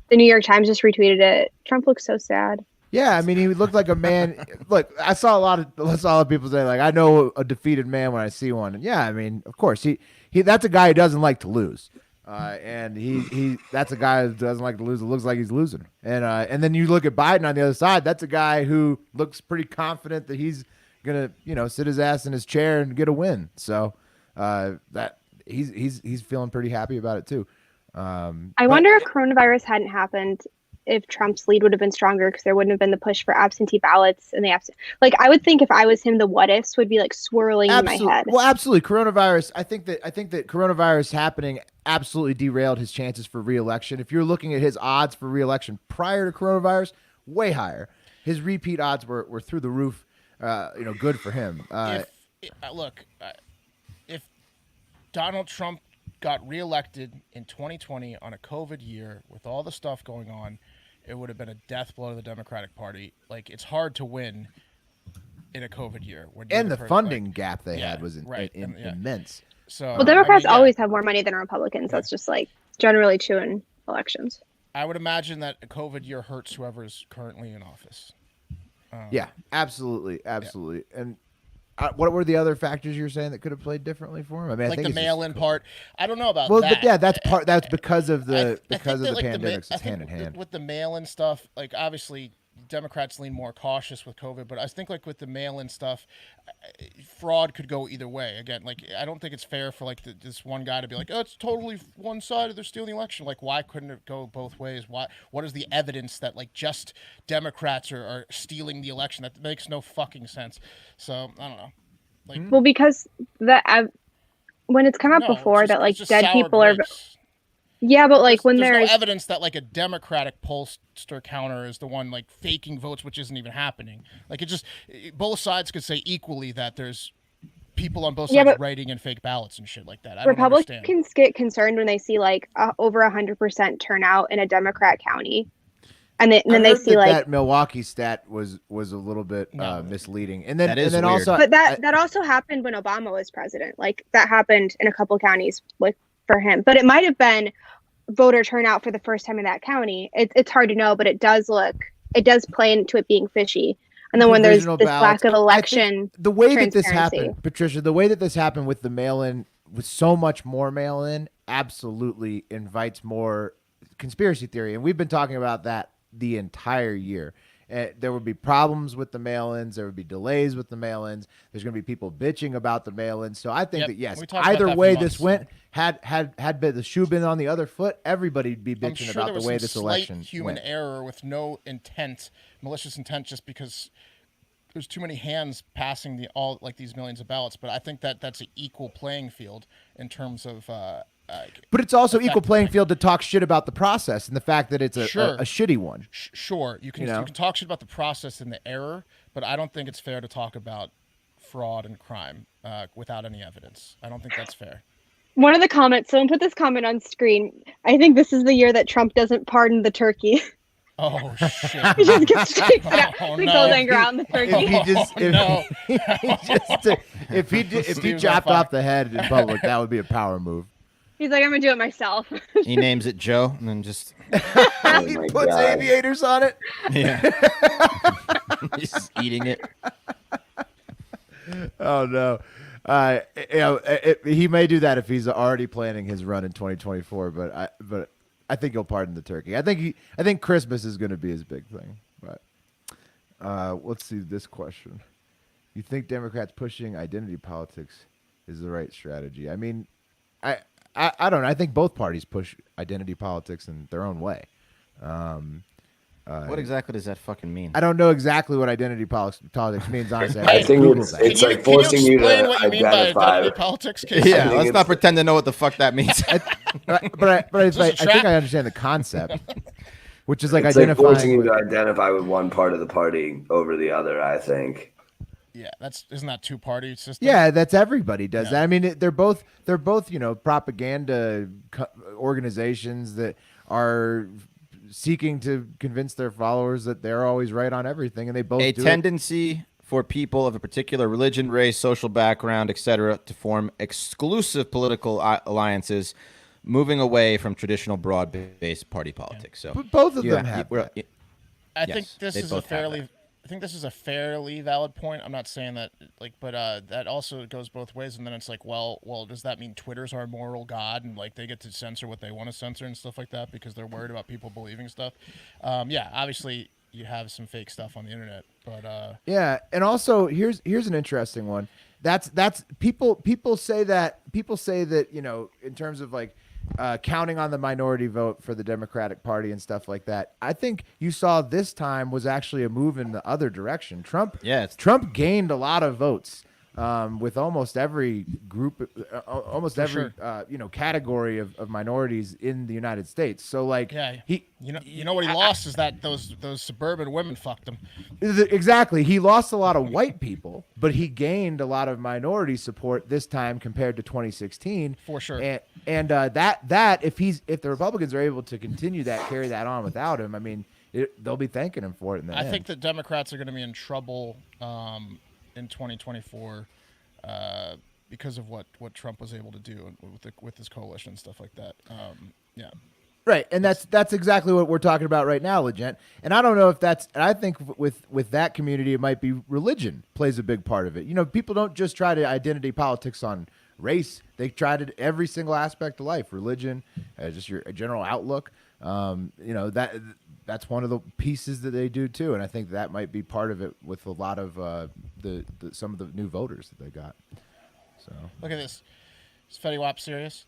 The New York Times just retweeted it. Trump looks so sad. Yeah, I mean, he looked like a man. Look, I saw a lot of people say, like, I know a defeated man when I see one. And yeah, I mean, of course, he that's a guy who doesn't like to lose. And he that's a guy who doesn't like to lose. It looks like he's losing. And then you look at Biden on the other side. That's a guy who looks pretty confident that he's gonna, sit his ass in his chair and get a win. So that he's feeling pretty happy about it too. I wonder if coronavirus hadn't happened, if Trump's lead would have been stronger because there wouldn't have been the push for absentee ballots and like I would think if I was him, the what ifs would be like swirling in my head. Well, absolutely. Coronavirus. I think that coronavirus happening absolutely derailed his chances for re-election. If you're looking at his odds for re-election prior to coronavirus, way higher. His repeat odds were through the roof. Good for him. If Donald Trump got reelected in 2020 on a COVID year with all the stuff going on, it would have been a death blow to the Democratic Party. Like, it's hard to win in a COVID year. And the funding gap they had was immense. So, Well, Democrats always have more money than Republicans. That's just like generally true in elections. I would imagine that a COVID year hurts whoever's currently in office. Yeah, absolutely. And what were the other factors you were saying that could have played differently for him? I mean, Like I think the it's mail-in part. I don't know about well, that. but yeah, that's because of I the think that, like, pandemics. I It's think hand in hand. with the mail-in stuff. Like, obviously, Democrats lean more cautious with COVID, but I think like with the mail-in stuff, fraud could go either way. Again, like I don't think it's fair for like this one guy to be like, oh, it's totally one-sided. They're stealing the election. Like, why couldn't it go both ways? What is the evidence that like just Democrats are stealing the election? That makes no fucking sense. So I don't know. Like, Well, because when it's come up before that like dead people are. Yeah, but like when there's there's no evidence that like a Democratic pollster counter is the one like faking votes, which isn't even happening. Like both sides could say equally that there's people on both sides writing in fake ballots and shit like that. I don't understand. Republicans get concerned when they see like over 100% turnout in a Democrat county, and then they see like that Milwaukee stat was a little bit misleading, and then also, but that also happened when Obama was president. Like that happened in a couple counties with for him, but it might have been voter turnout for the first time in that county. It's hard to know, but it does play into it being fishy. And then when there's this lack of election, the way that this happened, Patricia, the way that this happened with the mail-in with so much more mail-in, absolutely invites more conspiracy theory. And we've been talking about that the entire year. There would be problems with the mail-ins. There would be delays with the mail-ins. There's going to be people bitching about the mail-ins. So I think that, yes, either way this went, had the shoe been on the other foot, everybody'd be bitching about the way this election went. Human error with no intent, malicious intent, just because there's too many hands passing these millions of ballots. But I think that that's an equal playing field in terms of. But it's also equal playing field to talk shit about the process and the fact that it's a shitty one. Sure, you can talk shit about the process and the error, but I don't think it's fair to talk about fraud and crime without any evidence. I don't think that's fair. One of the comments, someone put this comment on screen. I think this is the year that Trump doesn't pardon the turkey. Oh shit! He just gets takes it out. He goes anger out in the turkey. If he chopped off the head in public, that would be a power move. He's like, I'm gonna do it myself. He names it Joe, and then just he puts aviators on it. Yeah, he's just eating it. Oh no. He may do that if he's already planning his run in 2024, but I think he'll pardon the turkey. I think Christmas is going to be his big thing. But let's see this question. You think Democrats pushing identity politics is the right strategy? I mean, I don't know. I think both parties push identity politics in their own way. What exactly does that fucking mean? I don't know exactly what identity politics means, honestly. I think it's like forcing you to explain what you mean by identify. identity politics? Casey? Yeah, let's not pretend to know what the fuck that means. But I think I understand the concept, which is like it's identifying. Like forcing you to identify with one part of the party over the other, I think. Yeah, isn't that two-party system? Yeah, that's everybody does that. I mean, they're both propaganda organizations that are seeking to convince their followers that they're always right on everything, and they both do tendency for people of a particular religion, race, social background, etc., to form exclusive political alliances, moving away from traditional broad-based party politics. So, but both of them have. I think this is a fairly valid point. I'm not saying that, but that also goes both ways. And then it's like, well, does that mean Twitter's our moral god and like they get to censor what they want to censor and stuff like that because they're worried about people believing stuff? Yeah, obviously you have some fake stuff on the internet, but yeah, and also here's an interesting one. That's people say that in terms of like. Counting on the minority vote for the Democratic Party and stuff like that. I think you saw this time was actually a move in the other direction. Trump gained a lot of votes with almost every group, category of minorities in the United States. So like, you know what he lost is that those suburban women fucked him. Exactly, he lost a lot of white people, but he gained a lot of minority support this time compared to 2016 for sure. And that if the Republicans are able to continue that, carry that on without him, I mean, they'll be thanking him for it. I think the Democrats are going to be in trouble in 2024 because of what Trump was able to do with his coalition and stuff like that. Yeah. Right, and that's exactly what we're talking about right now, Legent. And I don't know if that's. And I think with that community, it might be religion plays a big part of it. You know, people don't just try to identity politics on race; they try to every single aspect of life, religion, just your general outlook. That's one of the pieces that they do too, and I think that might be part of it with a lot of some of the new voters that they got. So look at this. Is Fetty Wap serious?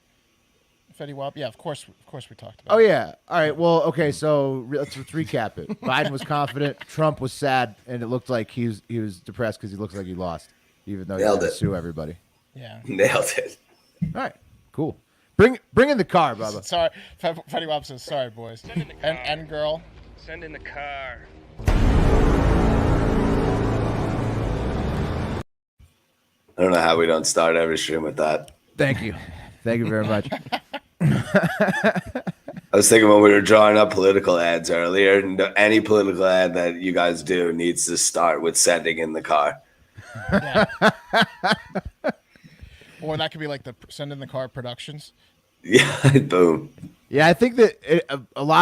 Fetty Wap? Yeah, of course we talked about it. Oh, yeah. All right, well, okay, so let's recap it. Biden was confident, Trump was sad, and it looked like he was depressed because he looks like he lost, even though he had to sue everybody. Yeah. Nailed it. All right, cool. Bring in the car, Bubba. Sorry, Fetty Wap says, sorry, boys. And girl. Send in the car. I don't know how we don't start every stream with that. Thank you very much. I was thinking when we were drawing up political ads earlier, any political ad that you guys do needs to start with sending in the car. Yeah. Or that could be like the Send in the Car Productions. Yeah, boom. Yeah, I think that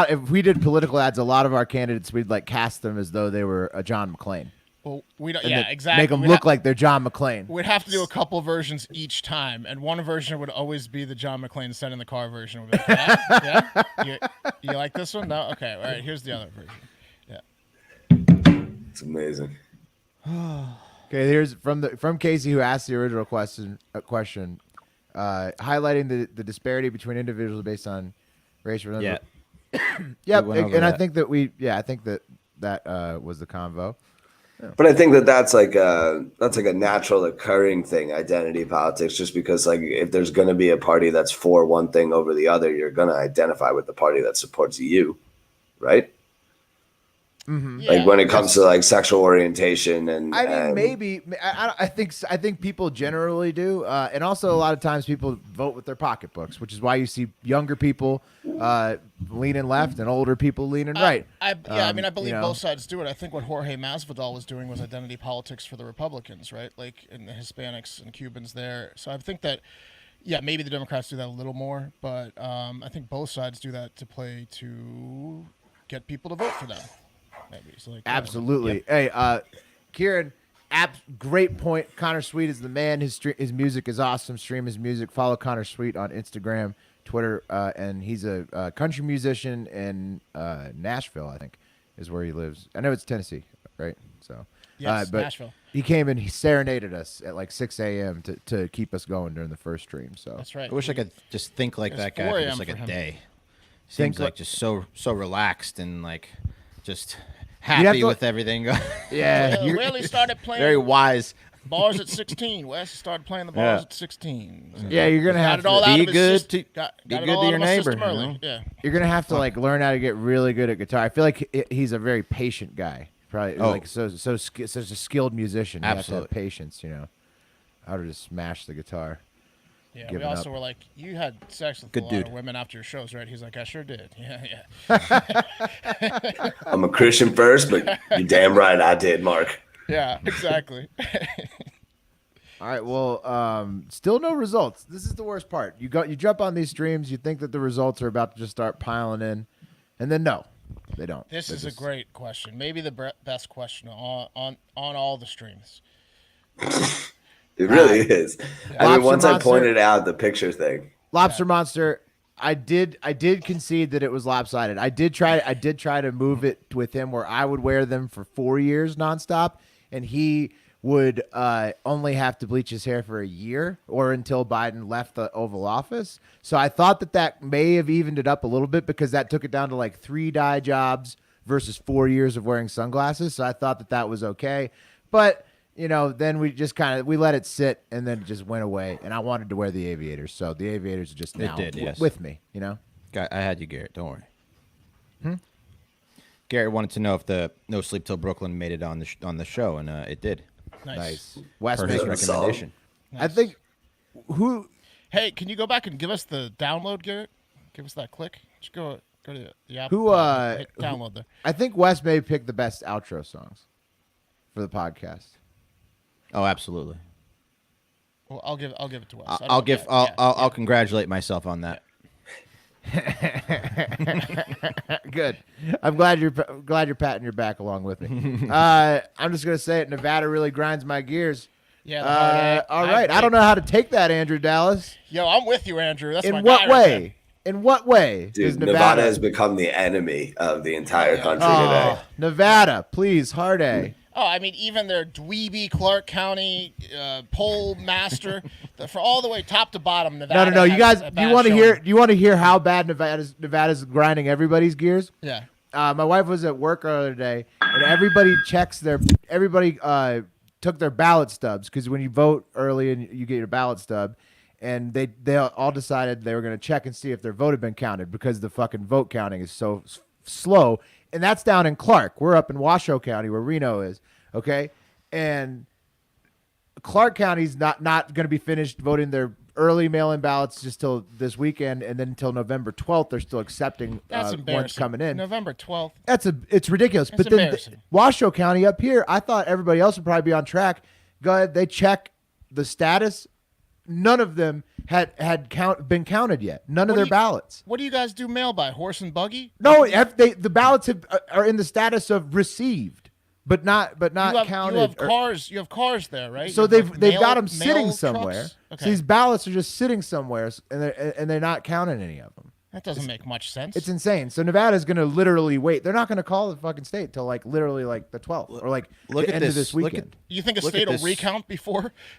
if we did political ads, a lot of our candidates, we'd like cast them as though they were a John McClane. Well, we don't. and Yeah, then exactly. make them We'd look ha- like they're John McClane. We'd have to do a couple versions each time, and one version would always be the John McClane "Send in the Car" version. We'd be like, yeah. You like this one? No. Okay. All right. Here's the other version. It's amazing. Okay, here's from Casey, who asked the original question, highlighting the disparity between individuals based on race. Yeah. Yep, We went over and I that. think that I think that was the convo. But I think that that's like a natural occurring thing, identity politics, just because like if there's going to be a party that's for one thing over the other, you're going to identify with the party that supports you, right? Like when it comes to like sexual orientation and I mean, and- maybe I think people generally do, and also a lot of times people vote with their pocketbooks, which is why you see younger people leaning left and older people leaning right. I believe you know. both sides do it. I think what Jorge Masvidal was doing was identity politics for the Republicans, right? Like in the Hispanics and Cubans there. So I think that, yeah, maybe the Democrats do that a little more, but I think both sides do that to play to get people to vote for them. Maybe. So like, Absolutely. Hey, Kieran, great point. Connor Sweet is the man. His music is awesome. Stream his music. Follow Connor Sweet on Instagram, Twitter, and he's a country musician in Nashville, I think, is where he lives. I know it's Tennessee, right? So, Yes, but Nashville. he came and he serenaded us at like 6 a.m. to keep us going during the first stream. So That's right. I wish I could just think like It's that guy 4 for a.m. just like for a him. day. Think Seems like- like just so relaxed and like just have happy to- with everything. yeah, Well, Willie started playing Very wise. bars at 16. Wes started playing the bars Yeah. at 16. So yeah, you're gonna got have it all to out Be of his good system. to- Got be it good all to out your of his neighbor, system you early. know? Yeah. You're gonna have to like learn how to get really good at guitar. I feel like he's a very patient guy. Probably like such a skilled musician. You have to Absolutely. have patience, you know, how to just smash the guitar. Yeah, Giving we also up. were like, you had sex with Good a lot dude. of women after your shows, right? He's like, I sure did. Yeah. I'm a Christian first, but you're damn right I did, Mark. Yeah, exactly. All right, well, still no results. This is the worst part. You jump on these streams, you think that the results are about to just start piling in, and then no, they don't. This They is just- a great question. Maybe the best question on all the streams. It really is. I mean, Lobster once I Monster- pointed out the picture thing, Lobster Monster. I did concede that it was lopsided. I did try to move it with him where I would wear them for 4 years nonstop, and he would only have to bleach his hair for a year or until Biden left the Oval Office. So I thought that may have evened it up a little bit because that took it down to like 3 dye jobs versus 4 years of wearing sunglasses. So I thought that was okay, but. You know, then we just we let it sit, and then it just went away. And I wanted to wear the aviators, so the aviators are just now did, yes. with me. You know, I had you, Garrett. Don't worry. Garrett wanted to know if the No Sleep Till Brooklyn made it on the show, and it did. Nice. Wes Per his makes Song. recommendation. I think who Hey, can you go back and give us the download, Garrett? Give us that click. Just go to the app. Who, hit download there. I think Wes may pick the best outro songs for the podcast. Oh, absolutely. Well, I'll give it to Wes. I don't I'll know. give. Yeah, I'll congratulate myself on that. Good. I'm glad you're patting your back along with me. I'm just gonna say it. Nevada really grinds my gears. Yeah. the hard A. All right. I don't know how to take that, Andrew Dallas. Yo, I'm with you, Andrew. That's my In what guy right there. way? In what way is dude, Nevada has become the enemy of the entire country today. Oh, Nevada, please, hard A. Oh, I mean, even their dweeby Clark County poll master, for all the way top to bottom, Nevada. No. You has guys, a do you bad want to showing. hear? Do you want to hear how bad Nevada's grinding everybody's gears? Yeah. My wife was at work earlier today, and everybody took their ballot stubs because when you vote early and you get your ballot stub, and they all decided they were going to check and see if their vote had been counted because the fucking vote counting is so slow. And that's down in Clark. We're up in Washoe County where Reno is, okay? And Clark County's not going to be finished voting their early mail-in ballots just till this weekend, and then until November 12th, they're still accepting That's ones embarrassing. coming in. November 12th. It's ridiculous. That's But then embarrassing. Washoe County up here, I thought everybody else would probably be on track. Go ahead, they check the status. None of them had been counted yet. None of What do their you- ballots. What do you guys do mail by? Horse and buggy? No, the ballots are in the status of received. but not you have, counted. You have or- cars. You have cars there, right? so You have, they've like, they've got mail- them sitting mail somewhere. trucks? So Okay. these ballots are just sitting somewhere, and they're not counting any of them. That doesn't make much sense. It's insane. So Nevada's going to literally wait. They're not going to call the fucking state till like literally like the 12th or like Look the at end of this. this Look at- weekend. You think a Look at state will this.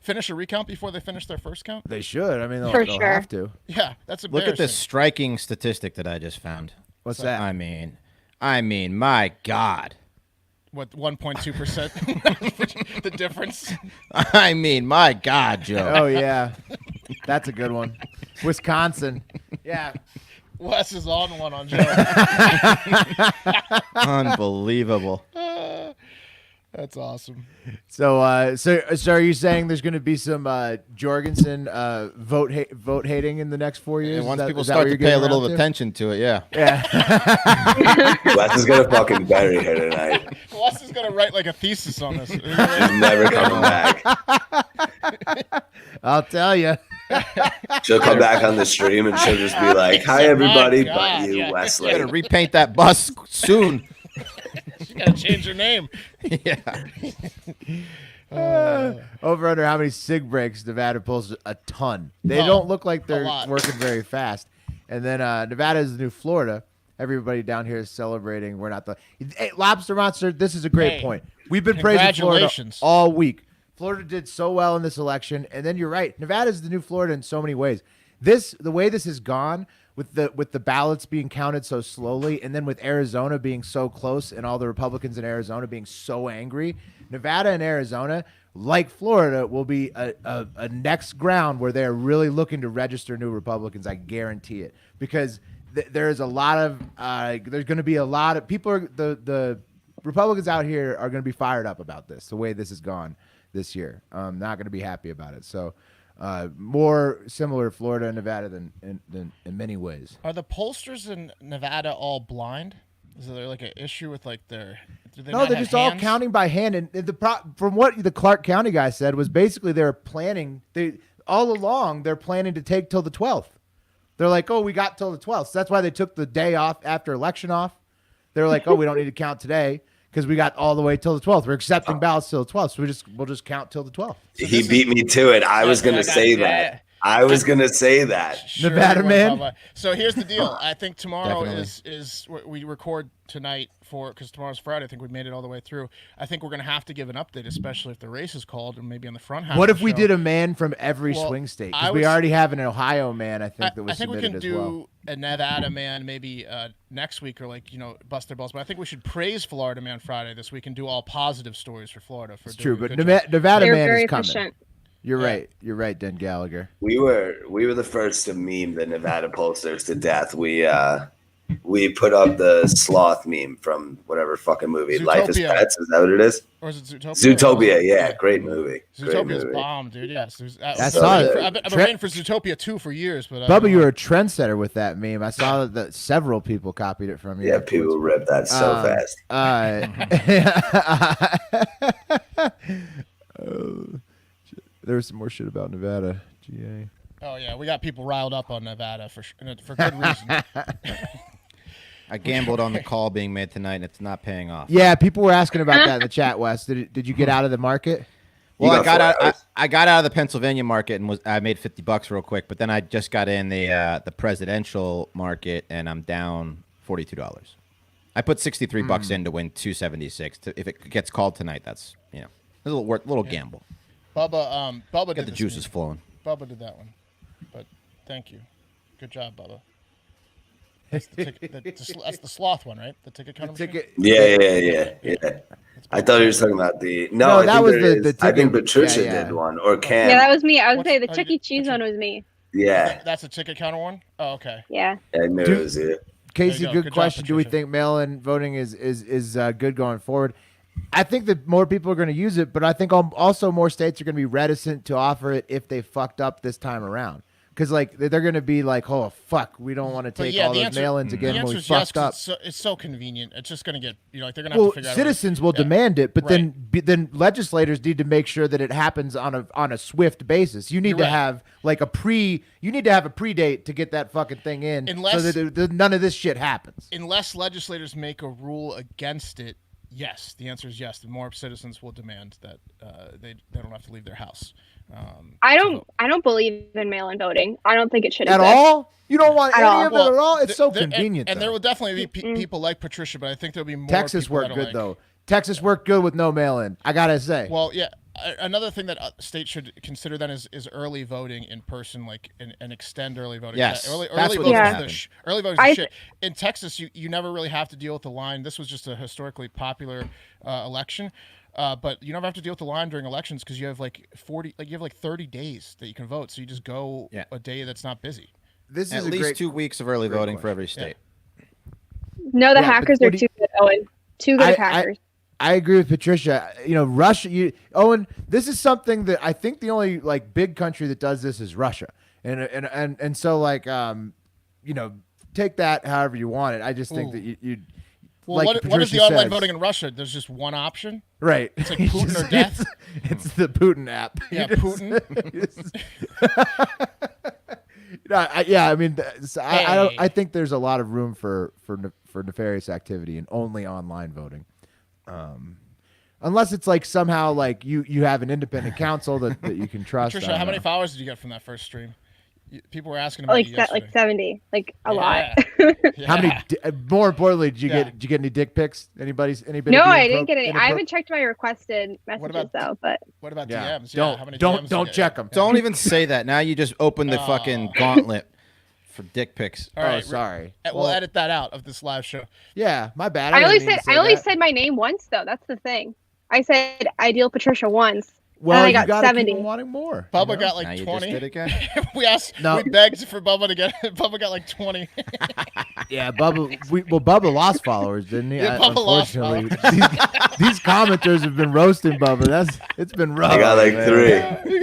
finish a recount before they finish their first count? They should. I mean, they'll, For they'll sure. have to. Yeah, that's Look embarrassing. at this striking statistic that I just found. What's that? I mean, my God. What 1.2%? The difference. I mean, my God, Joe. Oh yeah, that's a good one. Wisconsin. Yeah. Wes is on one on Joe. Unbelievable. That's awesome. So, so are you saying there's going to be some Jorgensen vote hating in the next 4 years? And once Is that- people is that start what to you're pay a getting little around to? attention to it, yeah. Wes is gonna fucking bury her tonight. Wes is gonna write like a thesis on this. She's never coming back. I'll tell you. She'll come back on the stream and she'll just be like, "Hi, everybody, My but God, you, yeah. You Wesley." gotta repaint that bus soon. You gotta change your name. Yeah. Over under how many sig breaks Nevada pulls? A ton. They Oh, don't look like they're lot. working very fast. And then Nevada is the new Florida. Everybody down here is celebrating. We're not the hey, Lobster Monster. This is a great Hey, point. We've been praising Florida congratulations. all week. Florida did so well in this election, and then you're right. Nevada is the new Florida in so many ways. The way this has gone with the ballots being counted so slowly, and then with Arizona being so close, and all the Republicans in Arizona being so angry, Nevada and Arizona, like Florida, will be a next ground where they're really looking to register new Republicans. I guarantee it, because there's a lot of there's going to be a lot of people. The Republicans out here are going to be fired up about this. The way this has gone this year, not going to be happy about it. So. More similar to Florida and Nevada than in many ways. Are the pollsters in Nevada all blind? Is there like an issue with like their? Do they No, not they're have just all hands? counting by hand. And from what the Clark County guy said was basically they're planning. All along they're planning to take till the 12th. They're like, oh, we got till the 12th. So that's why they took the day off after election off. They're like, oh, we don't need to count today because we got all the way till the 12th. We're accepting ballots till the 12th, so we'll just count till the 12th. He beat me to it. I was gonna say that. I was gonna say that. Sure Nevada you were, man. Bubba. So here's the deal. I think tomorrow Definitely. is we record tonight because tomorrow's Friday. I think we made it all the way through. I think we're gonna have to give an update, especially if the race is called and maybe on the front half. What of if the we show. did a man from every Well, swing state? I Because we was- already have an Ohio man, I think, that I was think we submitted can as do well. a Nevada man maybe next week or like bust their balls. But I think we should praise Florida man Friday this week and do all positive stories for Florida. For It's doing true, a but good job. Nevada They're man very is coming. efficient. You're Yeah. right. You're right, Den Gallagher. We were the first to meme the Nevada pollsters to death. We put up the sloth meme from whatever fucking movie. Life is Zootopia. Pets. Is that what it is? Or is it Zootopia? Zootopia. Yeah, great movie. Great Zootopia's movie. bomb, dude. Yes. I saw it. I've been waiting for Zootopia 2 for years, but Bubba, you were a trendsetter with that meme. I saw that several people copied it from you. Yeah, people rip that so fast. There was some more shit about Nevada. GA. Oh yeah, we got people riled up on Nevada for good reason. I gambled on the call being made tonight, and it's not paying off. Yeah, people were asking about that in the chat, Wes. Did you get out of the market? Well, You I got got out. 4 hours. I got out of the Pennsylvania market and I made $50 real quick. But then I just got in the presidential market, and I'm down $42. I put $63 in to win $276. If it gets called tonight, that's a little gamble. Bubba Get did the this juices one. flowing. Bubba did that one, but thank you, good job, Bubba. That's the sloth one, right? The ticket counter. machine? Ticket. Yeah. I thought you were talking about the No, I that think was there the is. I think ticket- Patricia yeah, yeah. did one or Cam. Yeah, that was me. I would What's- say the oh, Chuck you- E. Cheese one was me. yeah, That's a ticket counter one. Oh, okay. Yeah. I knew it was you. Casey, There you go. good Good job, question. Do we Patricia. think mail-in voting is good going forward? I think that more people are going to use it, but I think also more states are going to be reticent to offer it if they fucked up this time around. Because like they're going to be like, oh fuck, we don't want to But take yeah, all the those answer- mail-ins The again when answer we is yes, fucked up. 'cause it's so convenient. It's just gonna get they're gonna have Well, to figure out. citizens will Yeah. demand it, but Right. then legislators need to make sure that it happens on a swift basis. You need You're to right. have like you need to have a predate to get that fucking thing in, Unless- so that none of this shit happens. Unless legislators make a rule against it, Yes, the answer is yes. The more citizens will demand that they don't have to leave their house. I to don't vote. I don't believe in mail-in voting. I don't think it should At exist. all? You don't want At any all. of it at all? It's so There- convenient. and there though. will definitely be Mm-mm. people like Patricia, but I think there'll be more. Texas people worked that are good like, though. Texas worked good with no mail-in. I gotta say. Well, yeah. Another thing that states should consider then is early voting in person, like and extend early voting. Yes, early that's voting what needs is to the happen. early voting is the shit. In Texas, you never really have to deal with the line. This was just a historically popular election, but you never have to deal with the line during elections because you have like 30 days that you can vote. So you just go Yeah. a day that's not busy. This At is a least great 2 weeks of early great voting for question. every state. No, the Yeah, but hackers what are do too good, Owen. Too good I- of hackers. I agree with Patricia. You know, Russia. Owen, this is something that I think the only like big country that does this is Russia, and so like you know, take that however you want it. I just think Ooh. that you Well, like what is the Patricia online says. voting in Russia? There's just one option. Right. It's like Putin or death. It's the Putin app. Yeah, You just- Putin. you just- No, I mean, Hey. I think there's a lot of room for nefarious activity and only online voting, unless it's like somehow like you have an independent council that you can trust. I Patricia, don't how many know. followers did you get from that first stream? People were asking about Like you like yesterday. 70, like a lot. Yeah. How many? More importantly, did you Yeah. get any dick pics? Anybody? No, I didn't get any. I haven't checked my requested messages about- though, but What about Yeah. DMs? Yeah, how many DMs did you Don't get? check them. Don't even say that. Now you just opened the fucking gauntlet for dick pics. All Oh, right, sorry. We'll edit that out of this live show. Yeah, my bad. I only didn't mean said to say I only that. said my name once though. That's the thing. I said ideal Patricia once. Well, I you got gotta 70. keep 'em wanting more. Bubba you know? got Now like you 20. just did again. No. We begged for Bubba to get it. Bubba got like 20. Yeah, Bubba. Bubba lost followers, didn't he? Yeah, Bubba lost Unfortunately, these commenters have been roasting Bubba. It's been rough. I got like man. 3.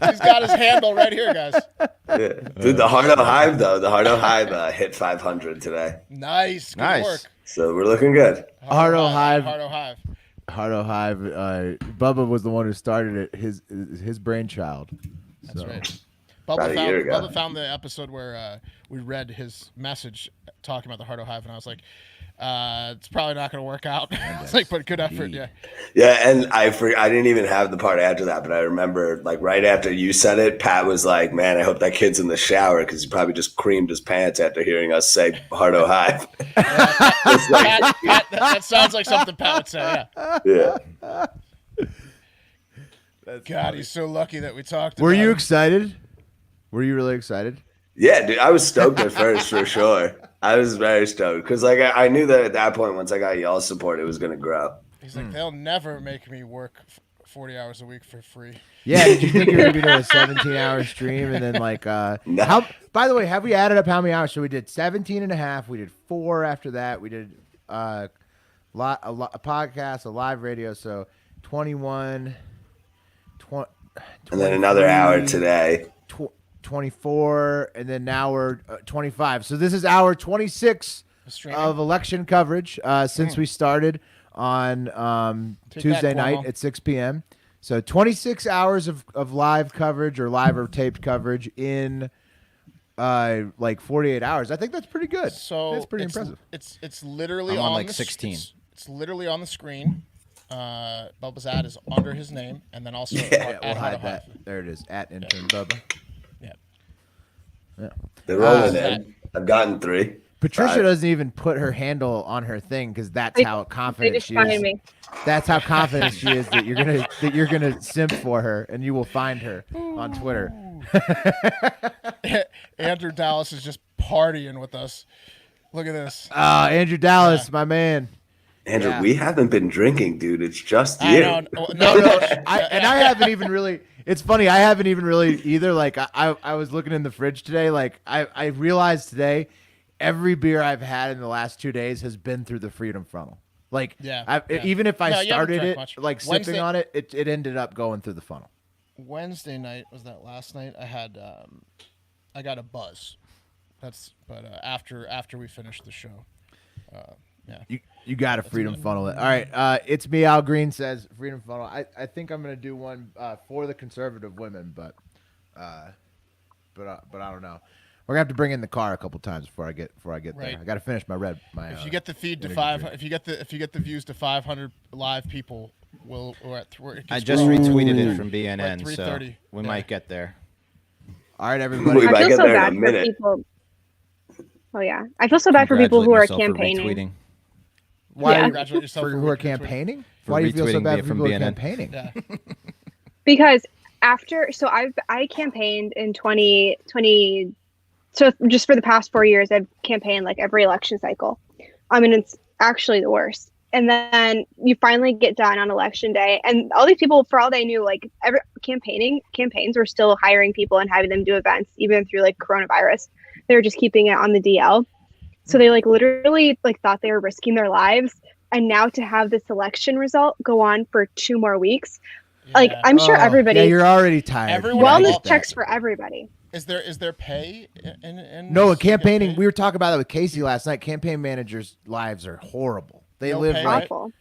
He's got his handle right here, guys. Yeah. Dude, the Hardo Hive though, the Hardo Hive hit 500 today, Nice. Good Nice. work. so we're looking good. Hardo Hive. Hardo Hive. Hardo Hive. Bubba was the one who started it. His brainchild. That's So. right. About a year ago. Bubba found the episode where we read his message talking about the Hardo Hive, and I was like, it's probably not going to work out. It's like, but good effort, yeah. Yeah, and I didn't even have the part after that, but I remember like right after you said it, Pat was like, "Man, I hope that kid's in the shower because he probably just creamed his pants after hearing us say Hardo Hive." It's like- Pat, that sounds like something Pat would say, yeah. yeah. God, he's so lucky that we talked Were about you him. excited? Were you really excited? Yeah, dude, I was stoked at first for sure. I was very stoked because like I knew that at that point, once I got y'all's support, it was gonna grow. He's like, they'll never make me work 40 hours a week for free. Yeah. Did you think you were gonna be doing a 17-hour stream and then like No. how? By the way, have we added up how many hours? So we did 17 and a half. We did 4 after that. We did a podcast, a live radio. So 21, 20, And then another hour 23, today. 24, and then now we're 25. So this is hour 26 Streaming. of election coverage since we started on Take Tuesday that, night Cuomo. at 6 p.m. So 26 hours of live coverage or live or taped coverage in like 48 hours. I think that's pretty good. So that's pretty it's, impressive. It's literally I'm on, on like, the 16. It's literally on the screen. Bubba's ad is under his name, and then also Yeah, at We'll Hardo hide Hive. that. There it is. At intern Bubba. Yeah. Yeah. They're rolling Uh, in. I've gotten 3. Patricia Five. doesn't even put her handle on her thing because that's They- how They confident just she find is. me. That's how confident she is that you're gonna simp for her, and you will find her on Twitter. Andrew Dallas is just partying with us. Look at this. Andrew Dallas, my man. Andrew, Yeah. we haven't been drinking, dude. It's just I you. don't. No, I haven't even really. It's funny. I haven't even really either. Like I was looking in the fridge today. Like I realized today, every beer I've had in the last 2 days has been through the Freedom Funnel. Like Yeah. even if I No, you haven't started drank it much. like Wednesday- sipping on it, it ended up going through the funnel. Wednesday night was that last night. I had I got a buzz. But after we finished the show. Yeah. You got a Freedom Funnel. All right. It's me. Al Green says Freedom Funnel. I think I'm gonna do one for the conservative women, but I don't know. We're gonna have to bring in the car a couple times before I get Right. there. I got to finish my If you get the feed to energy 5, drink. if you get the views to 500 live people, we're at. I just retweeted it from BNN, so 3:30. we Yeah. might get there. All right, everybody. We I might feel get so there in a bad for minute. people. Oh yeah, I feel so bad for people who are Congratulate myself for campaigning. retweeting. Why Yeah. Congratulate yourself for for who are retweeting. campaigning? For Why do you feel so retweeting bad it for from people who are BNN? campaigning? Yeah. Because I campaigned in 2020. So just for the past 4 years, I've campaigned like every election cycle. I mean, it's actually the worst. And then you finally get done on election day, and all these people, for all they knew, like campaigns were still hiring people and having them do events, even through like coronavirus. They were just keeping it on the DL. So they like literally like thought they were risking their lives. And now to have this election result go on for 2 more weeks, like Yeah. I'm sure everybody Yeah, you're already tired. Everyone- Yeah, I wellness get that. checks for everybody. Is there pay in No, this? in campaigning, Like, we were talking about it with Casey last night. Campaign managers' lives are horrible. They No live pay, like right? Awful.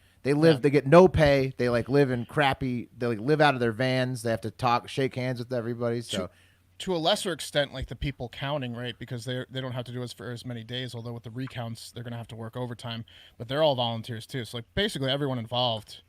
they get no pay. They like live in crappy. They like live out of their vans. They have to shake hands with everybody. So to a lesser extent, like the people counting, right? Because they don't have to do it for as many days. Although with the recounts, they're going to have to work overtime. But they're all volunteers too. So like basically everyone involved.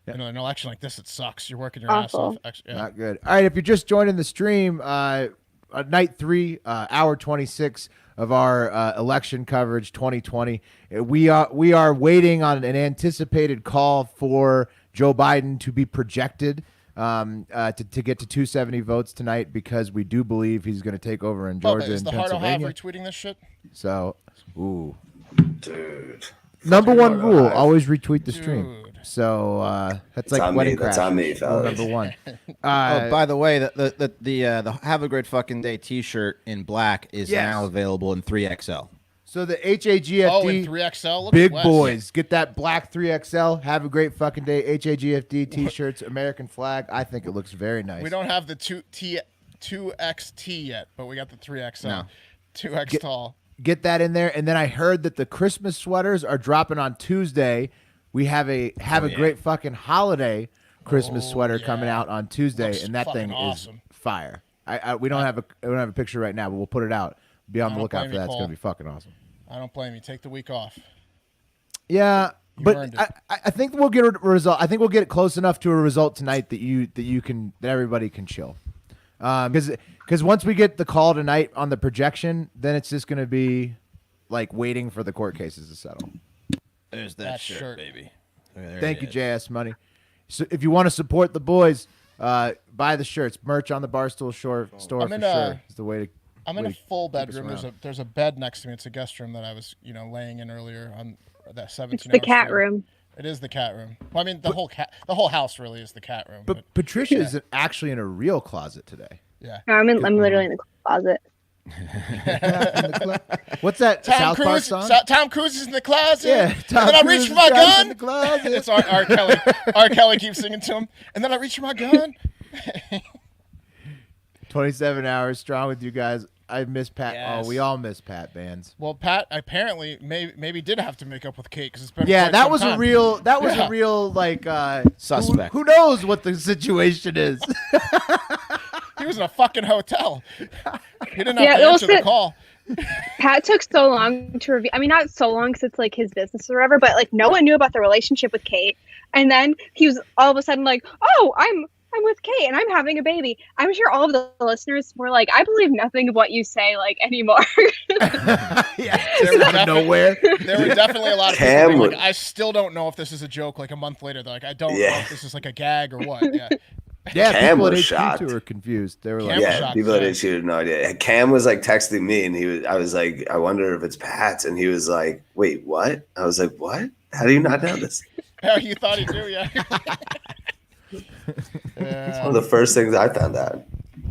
Yeah. You know, an election like this, it sucks. You're working your ass Awful. off. Yeah. not good. All right, if you're just joining the stream, night 3, hour 26 of our election coverage 2020. We are waiting on an anticipated call for Joe Biden to be projected to get to 270 votes tonight, because we do believe he's going to take over in Oh, but Georgia is and the Heart Ohio Pennsylvania. retweeting this shit? So, ooh. Dude. Number one Heart rule: Ohio. always retweet the stream. Dude. So that's It's like on me. wedding That's on me, crashers. Rule fellas. number 1. Oh, by the way, the Have a Great Fucking Day T-shirt in black is Yes. now available in 3XL. So the HAGFD Oh, in 3XL. Look big at Wes. boys, get that black 3XL. Have a great fucking day. HAGFD T-shirts, American flag. I think it looks very nice. We don't have the 2XT yet, but we got the 3XL. No. 2X tall. Get that in there. And then I heard that the Christmas sweaters are dropping on Tuesday. We have a great fucking holiday Christmas sweater coming yeah. out on Tuesday, Looks and that fucking thing awesome. is fire. We don't have a picture right now, but we'll put it out. Be on the don't lookout blame for you, that. It's Cole. gonna be fucking awesome. I don't blame you. Take the week off. Yeah, You but earned it. I think we'll get a result. I think we'll get close enough to a result tonight that everybody can chill. Because once we get the call tonight on the projection, then it's just going to be like waiting for the court cases to settle. There's That shirt. baby. There Thank it you, is. JS Money. So if you want to support the boys, buy the shirts. Merch on the Barstool store I'm for in sure. Is the way to. I'm in a way to full keep us bedroom. around. There's a bed next to me. It's a guest room that I was, laying in earlier on that 17. It's the cat room. It is the cat room. Well, I mean, the whole house really is the cat room. But, But Patricia is actually in a real closet today. yeah. No, I'm literally in the closet. What's that Tom South Park Cruise. song? Tom Cruise is in the closet. Yeah, Tom and then I Cruise reach for my is in the gun. closet. It's R. Kelly. R. Kelly keeps singing to him. And then I reach for my gun. 27 hours strong with you guys. I miss Pat. Yes. Oh, we all miss Pat Bands. Well, Pat apparently maybe did have to make up with Kate because it's been Yeah, quite that some was time. a real. That was Yeah. a real like Suspect. Who knows what the situation is? He was in a fucking hotel. He didn't have Yeah, to it answer was the call. Pat took so long to review. I mean, not so long because it's like his business or whatever, but like no one knew about the relationship with Kate. And then he was all of a sudden like, "Oh, I'm with Kate and I'm having a baby." I'm sure all of the listeners were like, "I believe nothing of what you say like anymore." Yeah, There were out of nowhere. There were definitely a lot of people Cam being like, would- I still don't know if this is a joke. Like a month later, they're like, I don't know Yeah. if this is like a gag or what. Yeah. Yeah, Cam people at was HQ shocked. were confused. They were Cam like, was Yeah, shocked, people at yeah. HQ had no idea. Cam was like texting me, and I was like, I wonder if it's Pat's, and he was like, wait, what? I was like, what? How do you not know this? Oh, you thought he knew, yeah. One of the first things I found out.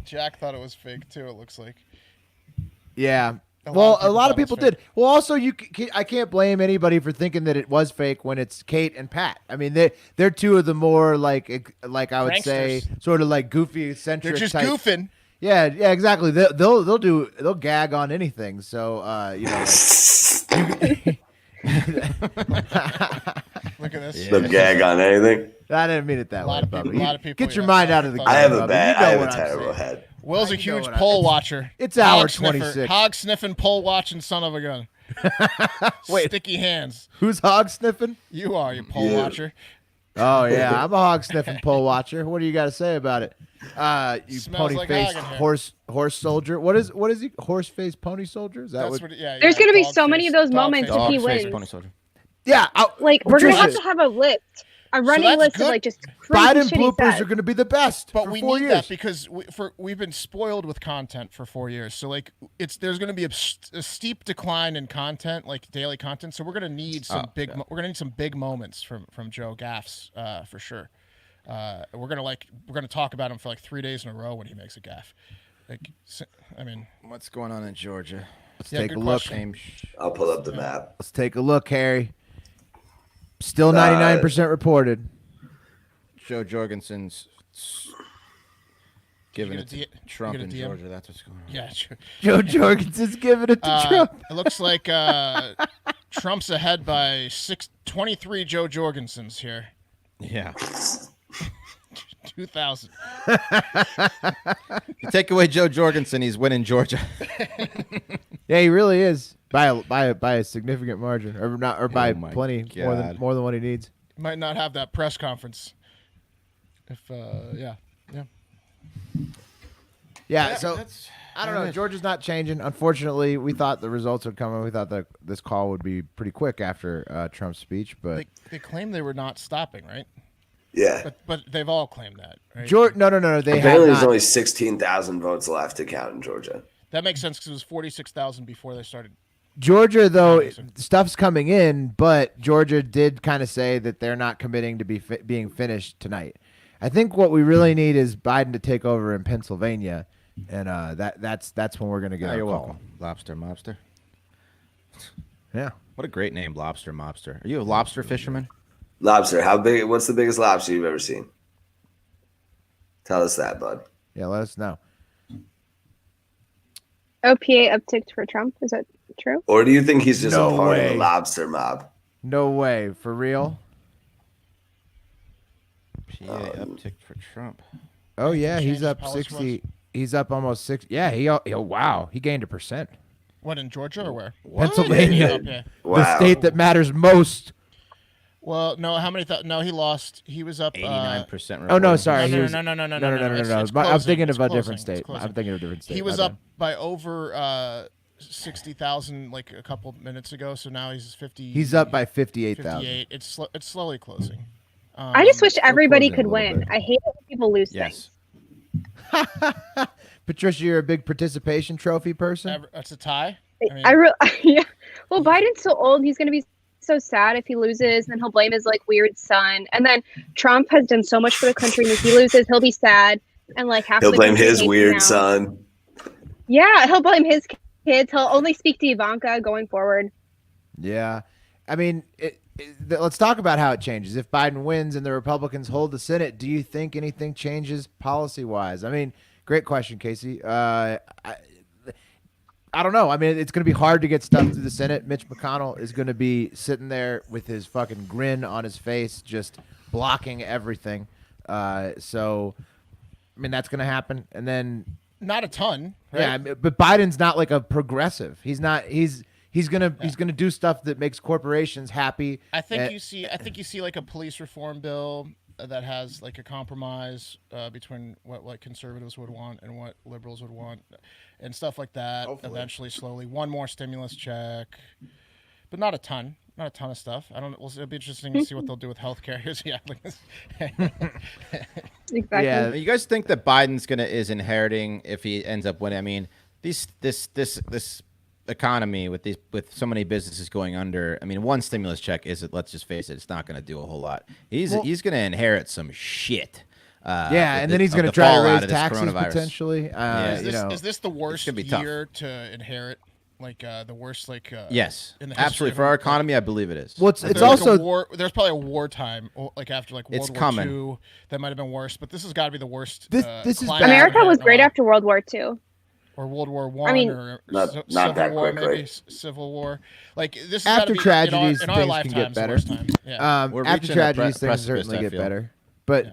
Jack thought it was fake too. It looks like. yeah. A Well, lot of a lot of people people thought it did. Well, also, I can't blame anybody for thinking that it was fake when it's Kate and Pat. I mean, they're two of the more like I would say, Pranksters. sort of like goofy, eccentric. They're just type. goofing. Yeah, exactly. They'll gag on anything. So Look at this. The gag on anything. I didn't mean it that A lot way, of people- Bubba. a lot of people, Get your yeah, mind thought- out of the thought- game. I have Bubba. a bad. You know I have what a I'm terrible saying. head. Will's a I know huge what poll watcher. It's hour Hog sniffer. 26. Hog sniffing, poll watching son of a gun. Wait. Sticky hands. Who's hog sniffing? You are, you poll Yeah. watcher. Oh yeah, I'm a hog sniffing pole watcher. What do you got to say about it? You Smells pony like faced hog in here. horse soldier. What is he? Horse faced pony soldier? Is that That's what? what. Yeah. There's yeah, gonna be dog so many face- of those dog moments face. if he Dog face wins. pony soldier. Yeah, Like we're gonna Patricia, have a list, a running that's list good. of like just crazy Biden shit he bloopers said. are going to be the best But for we 4 need years. that because we've been spoiled with content for 4 years. So like there's going to be a steep decline in content, like daily content. So we're going to need some we're going to need some big moments from Joe gaffes for sure. We're gonna talk about him for like 3 days in a row when he makes a gaff. Like, I mean, What's going on in Georgia? Let's yeah, take good a look. question. I'll pull up the map. Let's take a look, Harry. Still 99% reported. Joe Jorgensen's giving You it gonna to D- Trump you in gonna DM? Georgia. That's what's going on. Yeah, sure. Joe Jorgensen's giving it to Trump. It looks like Trump's ahead by 23 Joe Jorgensens here. Yeah. 2,000. You take away Joe Jorgensen, he's winning Georgia. Yeah, he really is by a significant margin, or not, or by my plenty God. more than what he needs. Might not have that press conference. If yeah. Yeah, so I don't know. Georgia's not changing. Unfortunately, we thought the results would come, and we thought that this call would be pretty quick after Trump's speech. But They claim they were not stopping, right? Yeah. But they've all claimed that, right? No. They Apparently, have there's not. only 16,000 votes left to count in Georgia. That makes sense because it was 46,000 before they started. Georgia, though, Yeah, stuff's coming in, but Georgia did kind of say that they're not committing to being finished tonight. I think what we really need is Biden to take over in Pennsylvania, and that's when we're going to get Oh, our you're call. welcome. Lobster Mobster. Yeah. What a great name, Lobster Mobster. Are you a lobster fisherman? Lobster, how big? What's the biggest lobster you've ever seen? Tell us that, bud. Yeah, let us know. OPA upticked for Trump. Is that true? Or do you think he's just No a part of way. the lobster mob? No way. For real? PA upticked for Trump. Oh, yeah. He's Change up policy 60. He's up almost 6. Yeah, wow. He gained 1%. What, in Georgia or where? Pennsylvania. Okay. Wow. The state that matters most. Well, no, how many? No, he lost. He was up 89%. Oh, no, reported. sorry. No, he no, was- no, no, no, no, No. It's I'm closing. thinking It's of a closing. different It's state. closing. I'm thinking of a different state. He My was bad. up by over 60,000 like a couple minutes ago, so now he's 50. He's up by 58,000. 58. It's slowly closing. I just wish everybody closing could a little win. bit. I hate it when people lose Yes. things. Patricia, you're a big participation trophy person. That's a tie. Yeah. Well, Biden's so old. He's gonna be so sad if he loses, and then he'll blame his like weird son. And then Trump has done so much for the country, and if he loses, he'll be sad. And like half He'll the blame country his hates him weird now. son. Yeah, he'll blame his kids. He'll only speak to Ivanka going forward. Yeah. I mean, let's talk about how it changes. If Biden wins and the Republicans hold the Senate, do you think anything changes policy-wise? I mean, great question, Casey. I don't know. I mean, it's going to be hard to get stuff through the Senate. Mitch McConnell is going to be sitting there with his fucking grin on his face, just blocking everything. So, I mean, that's going to happen. And then, Not a ton. Right? yeah, I mean, but Biden's not like a progressive. He's not. He's gonna do stuff that makes corporations happy. I think you see like a police reform bill that has like a compromise between what like conservatives would want and what liberals would want, and stuff like that. Hopefully. Eventually, slowly, one more stimulus check, but not a ton of stuff. I don't. It'll be interesting to see what they'll do with healthcare. Yeah, like this. Exactly. Yeah. You guys think that Biden's is inheriting if he ends up winning? I mean, this economy with so many businesses going under. I mean, one stimulus check let's just face it, it's not going to do a whole lot. He's going to inherit some shit. Yeah, and then he's going to the try to fallout raise of this taxes coronavirus. potentially. Is this the worst gonna be tough. year to inherit? Like the worst, like Yes, in the history absolutely. of For our it? economy, I believe it is. Well, it's There's like also a war. There's probably a wartime, like after like World It's War coming. II, that might have been worse. But this has got to be the worst. This is climate bad. America we've was had in a great while. after World War II. Or World War One, mean, or Not Civil that War, quickly. maybe Civil War. Like this has After gotta be, tragedies, in our things can lifetimes, get the better. worst time. Yeah. We're after reaching a tragedies, things precipice, certainly I get feel. better. But Yeah.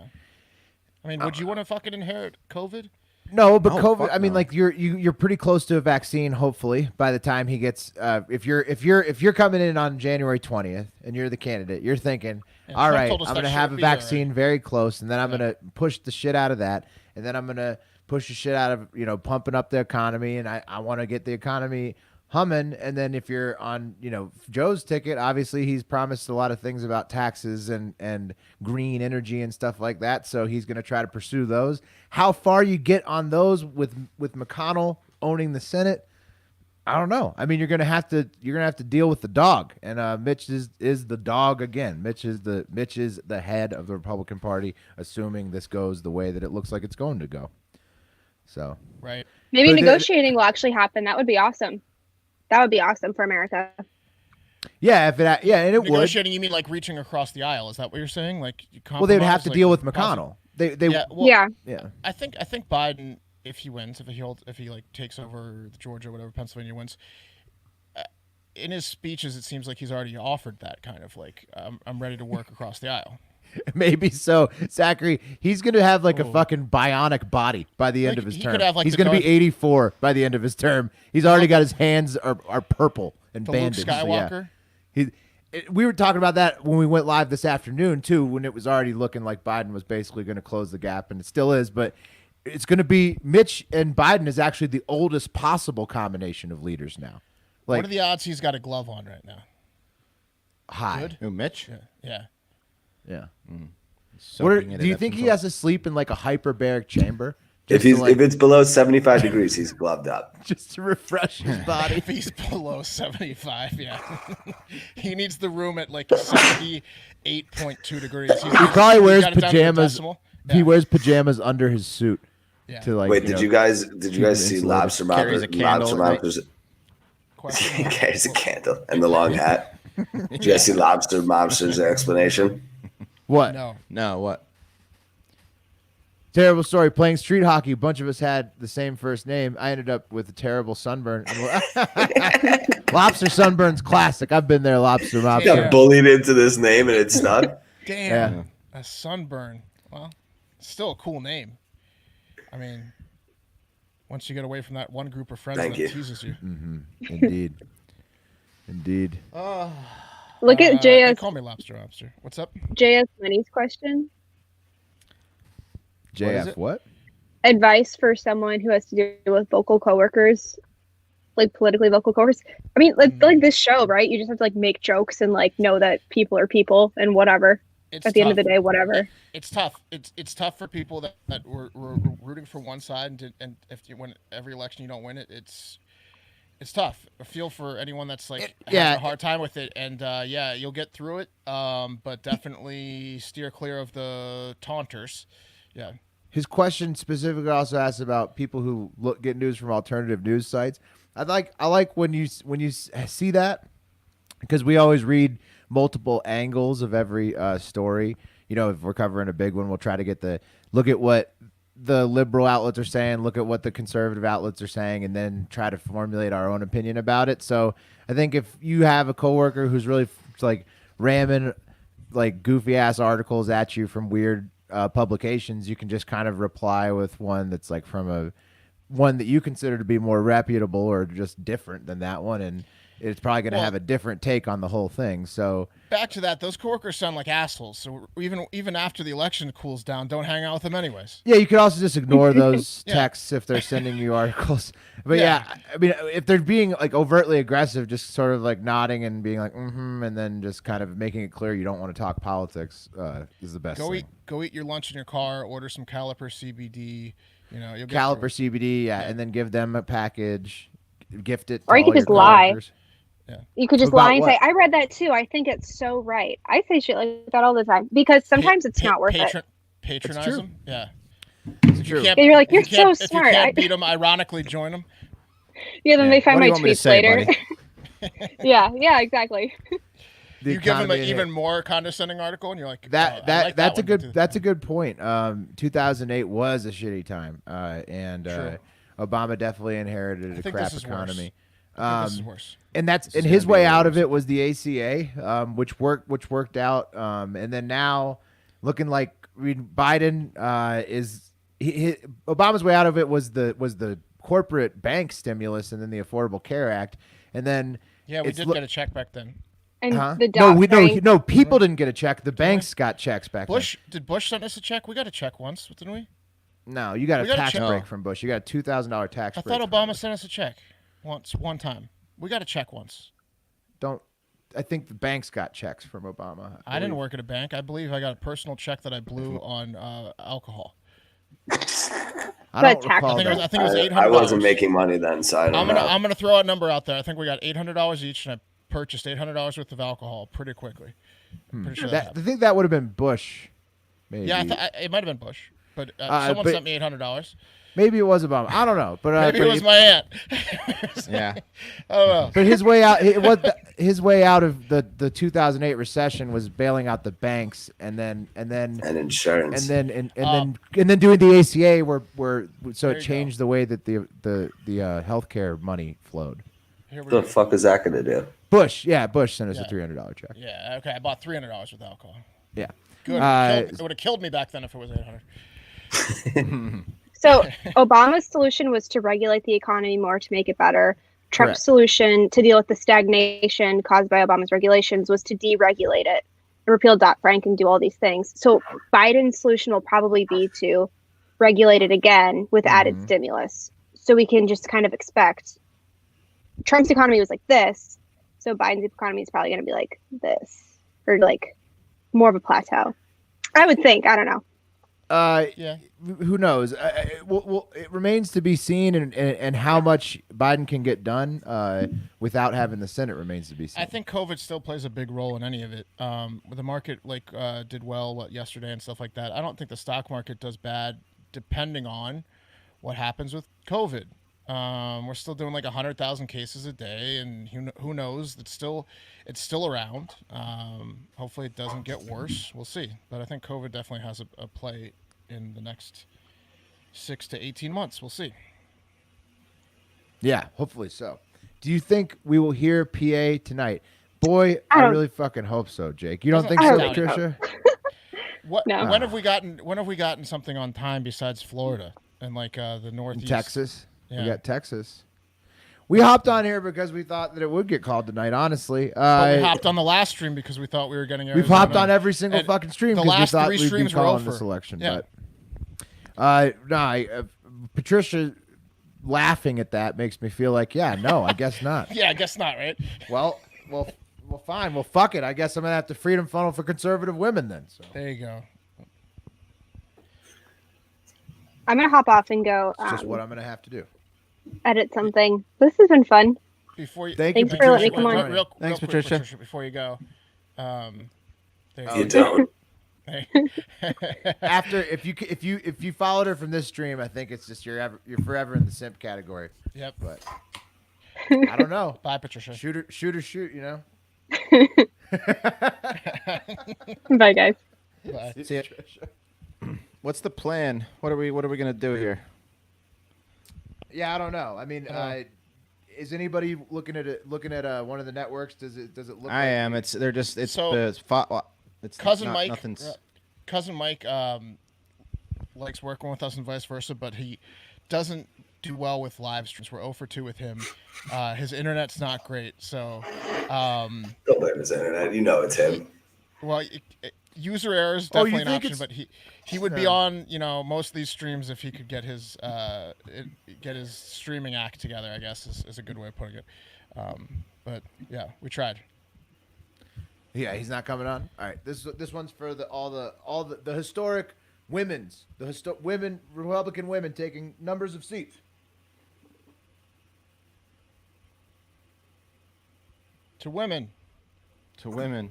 I mean, would you want to fucking inherit COVID? No, but No, COVID. fuck I mean, no. like you're pretty close to a vaccine. Hopefully, by the time he gets, if you're coming in on January 20th and you're the candidate, you're thinking, Yeah, all Trump right, told us I'm that gonna shit have would a be there vaccine very close, and then I'm gonna push the shit out of that, and then I'm gonna push the shit out of pumping up the economy, and I want to get the economy humming. And then if you're on Joe's ticket, obviously he's promised a lot of things about taxes and green energy and stuff like that, so he's going to try to pursue those. How far you get on those with McConnell owning the Senate, I don't know. I mean, you're gonna have to deal with the dog, and Mitch is the dog again. Mitch is the head of the Republican Party, assuming this goes the way that it looks like it's going to go. So Right. Maybe But negotiating will actually happen. That would be awesome. That would be awesome for America. yeah, and it would. Negotiating, you mean like reaching across the aisle? Is that what you're saying? Like, Well, they would have compromise, to like, deal with possible- McConnell. They Yeah. Well, Yeah. yeah. I think Biden, if he wins, if he like takes over Georgia, whatever, Pennsylvania wins, in his speeches, it seems like he's already offered that kind of like, I'm ready to work across the aisle. Maybe so. Zachary, he's going to have like a Ooh. fucking bionic body by the end Like, of his he term. could have, like, he's the going to be Darth- 84 by the end of his term. He's already got his hands are purple and The Luke bandaged. so yeah. Skywalker. We were talking about that when we went live this afternoon too, when it was already looking like Biden was basically going to close the gap, and it still is. But it's going to be Mitch and Biden is actually the oldest possible combination of leaders now. Like What are the odds he's got a glove on right now? high. Good. Who, Mitch? Yeah. Yeah. Soaking it Do you in think he Epsom has to sleep in like a hyperbaric chamber? If Just to, like, if it's below 75 degrees, he's gloved up. just to refresh his body. If he's below 75, yeah. He needs the room at like 78.2 degrees. He probably wears got it down to the pajamas. decimal. He Yeah. wears pajamas under his suit Yeah. to like. Wait, you did know, you guys keep see him insulated. Lobster Carries a candle at night. Mobsters? Question He mark. carries a candle and the long hat. Did you guys see Lobster Mobster's explanation? What? No. what? Terrible story. Playing street hockey, a bunch of us had the same first name. I ended up with a terrible sunburn. Lobster sunburn's classic. I've been there, lobster. Got Lobster. bullied into this name and it stuck. Damn. Yeah. A sunburn. Well, still a cool name. I mean, once you get away from that one group of friends Thank that you. teases you. Indeed. Indeed. Look at They JS call me Lobster. What's up? Money's question. is JF, it? what? Advice for someone who has to do with vocal coworkers, like politically vocal coworkers. I mean, like this show, right? You just have to like make jokes and like know that people are people and whatever. It's At the end of tough. the day, whatever. It's tough. It's tough for people that were rooting for one side, and if you win every election, you don't win it. It's tough. I feel for anyone that's like having a hard time with it, and yeah, you'll get through it. But definitely steer clear of the taunters. Yeah. His question specifically also asks about people who get news from alternative news sites. I like when you see that, because we always read multiple angles of every story. You know, if we're covering a big one, we'll try to look at what the liberal outlets are saying, look at what the conservative outlets are saying, and then try to formulate our own opinion about it. So I think if you have a coworker who's really like ramming like goofy ass articles at you from weird publications, you can just kind of reply with one that's like from one that you consider to be more reputable or just different than that one, and it's probably going to have a different take on the whole thing. So Back to that, those coworkers sound like assholes. So even after the election cools down, don't hang out with them anyways. yeah, you could also just ignore those Yeah. texts if they're sending you articles. But Yeah. yeah, I mean, if they're being like overtly aggressive, just sort of like nodding and being like, and then just kind of making it clear you don't want to talk politics is the best thing. Go eat your lunch in your car. Order some Caliper CBD. You know, you'll get Caliper through it. CBD, and then give them a package, gift it. To Or you all could just your lie. coworkers. You could just About lie and what? say, I read that too. I think it's so right. I say shit like that all the time because sometimes it's not worth it. Patronize true. them. Yeah. It's true. Yeah, you're like, if you're you can't- so If smart. you can't beat them, ironically join them. Yeah, then Yeah. they find What do my you want me to tweets say, later. buddy? yeah, exactly. The You give them economy an and even more condescending article, and you're like, That oh, I like that's a one good too. that's a good point. 2008 was a shitty time, and True. Obama definitely inherited a think crap this is economy. I think this is worse. And that's is and his gonna be way the out of worst. it was the ACA, which worked out. And then now looking like Biden is Obama's way out of it was the corporate bank stimulus and then the Affordable Care Act, and then Yeah, we it's did lo- get a check back then. And Huh? the No, Dodd-Frank- no. People didn't get a check. The banks got checks back Did Bush send us a check? We got a check once, didn't we? then. No, you got a We got a tax check. break from Bush. You got a $2,000 tax I break. thought from Obama Bush. sent us a check one time. We got a check once. I think the banks got checks from Obama. I didn't work at a bank. I believe I got a personal check that I blew on alcohol. I But don't tax- recall that. I think it was $800. I wasn't making money then, so I don't know. I'm gonna throw a number out there. I think we got $800 each, and I purchased $800 worth of alcohol pretty quickly. Pretty sure that I happened. think that would have been Bush. Maybe. Yeah, it might have been Bush, but someone but- sent me $800. Maybe it was Obama. I don't know, but Maybe but it was my aunt. Yeah. I don't know. But his way out, his way out of the 2008 recession was bailing out the banks, and then And insurance. and then doing the ACA, where so There it you changed the way that the healthcare money flowed. Here we What the go. fuck is that gonna do? Bush sent us Yeah. a $300 check. Yeah, okay. I bought $300 with alcohol. Yeah. Good. It would have killed me back then if it was 800. So Obama's solution was to regulate the economy more to make it better. Trump's Correct. solution to deal with the stagnation caused by Obama's regulations was to deregulate it, repeal Dodd-Frank, and do all these things. So Biden's solution will probably be to regulate it again with added stimulus. So we can just kind of expect Trump's economy was like this, so Biden's economy is probably going to be like this, or like more of a plateau. I would think. I don't know. Yeah. Who knows? Well, it remains to be seen, and how much Biden can get done without having the Senate remains to be seen. I think COVID still plays a big role in any of it. The market did well yesterday and stuff like that. I don't think the stock market does bad, depending on what happens with COVID. We're still doing like 100,000 cases a day, and who knows? It's still around. Hopefully, it doesn't get worse. We'll see. But I think COVID definitely has a play in the next 6 to 18 months. We'll see. Yeah, hopefully so. Do you think we will hear PA tonight? Boy, I I don't- really fucking hope so, Jake. You don't Doesn't- think so, I don't think Patricia? No. When have we gotten something on time besides Florida and like the Northeast? Texas. Yeah. We got Texas. We hopped on here because we thought that it would get called tonight, honestly. But we hopped on the last stream because we thought we were getting. We've Arizona. hopped on every single And fucking stream the because we last thought three we'd be streams were calling over. this election. Yeah. But Patricia laughing at that makes me feel like, yeah, no, I guess not. Yeah, I guess not, right? Well, fine. Well, fuck it. I guess I'm gonna have to freedom funnel for conservative women then. So There you go. I'm gonna hop off and go it's just what I'm gonna have to do. edit something. This has been fun. Before you, Thank you, Thanks for letting me Patricia. come on. real Thanks, quick, Patricia. Before you go, there You don't. After if you followed her from this stream, I think it's just you're forever in the simp category. Yep. But I don't know. Bye, Patricia. Shoot. You know. Bye, guys. Bye. See it. What's the plan? What are we gonna do here? Yeah, I don't know. I mean, is anybody looking at one of the networks? Does it look? I am. It's So- it's Cousin not- Mike, Nothing's. cousin Mike, likes working with us and vice versa, but he doesn't do well with live streams. We're 0 for 2 with him. His internet's not great, so Don't blame his internet. You know it's him. well, user error is Oh, you definitely an think option, it's- but he would be on most of these streams if he could get his streaming act together. I guess is a good way of putting it. But yeah, we tried. Yeah, he's not coming on. All right, this one's for all the historic women's women Republican women taking numbers of seats. To women. To women.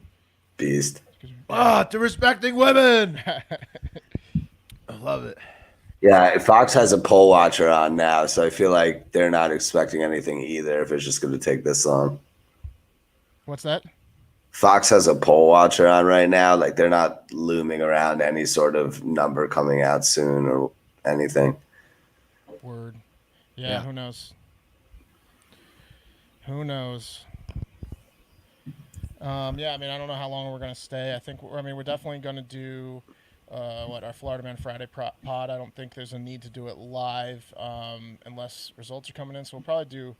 Beast. To respecting women. I love it. Yeah, Fox has a poll watcher on now, so I feel like they're not expecting anything either if it's just going to take this long. What's that? Fox has a poll watcher on right now. Like they're not looming around any sort of number coming out soon or anything. Word. Yeah, Yeah. who knows? Who knows? Yeah, I mean, I don't know how long we're gonna stay. We're definitely gonna do our Florida Man Friday pod. I don't think there's a need to do it live unless results are coming in. So we'll probably do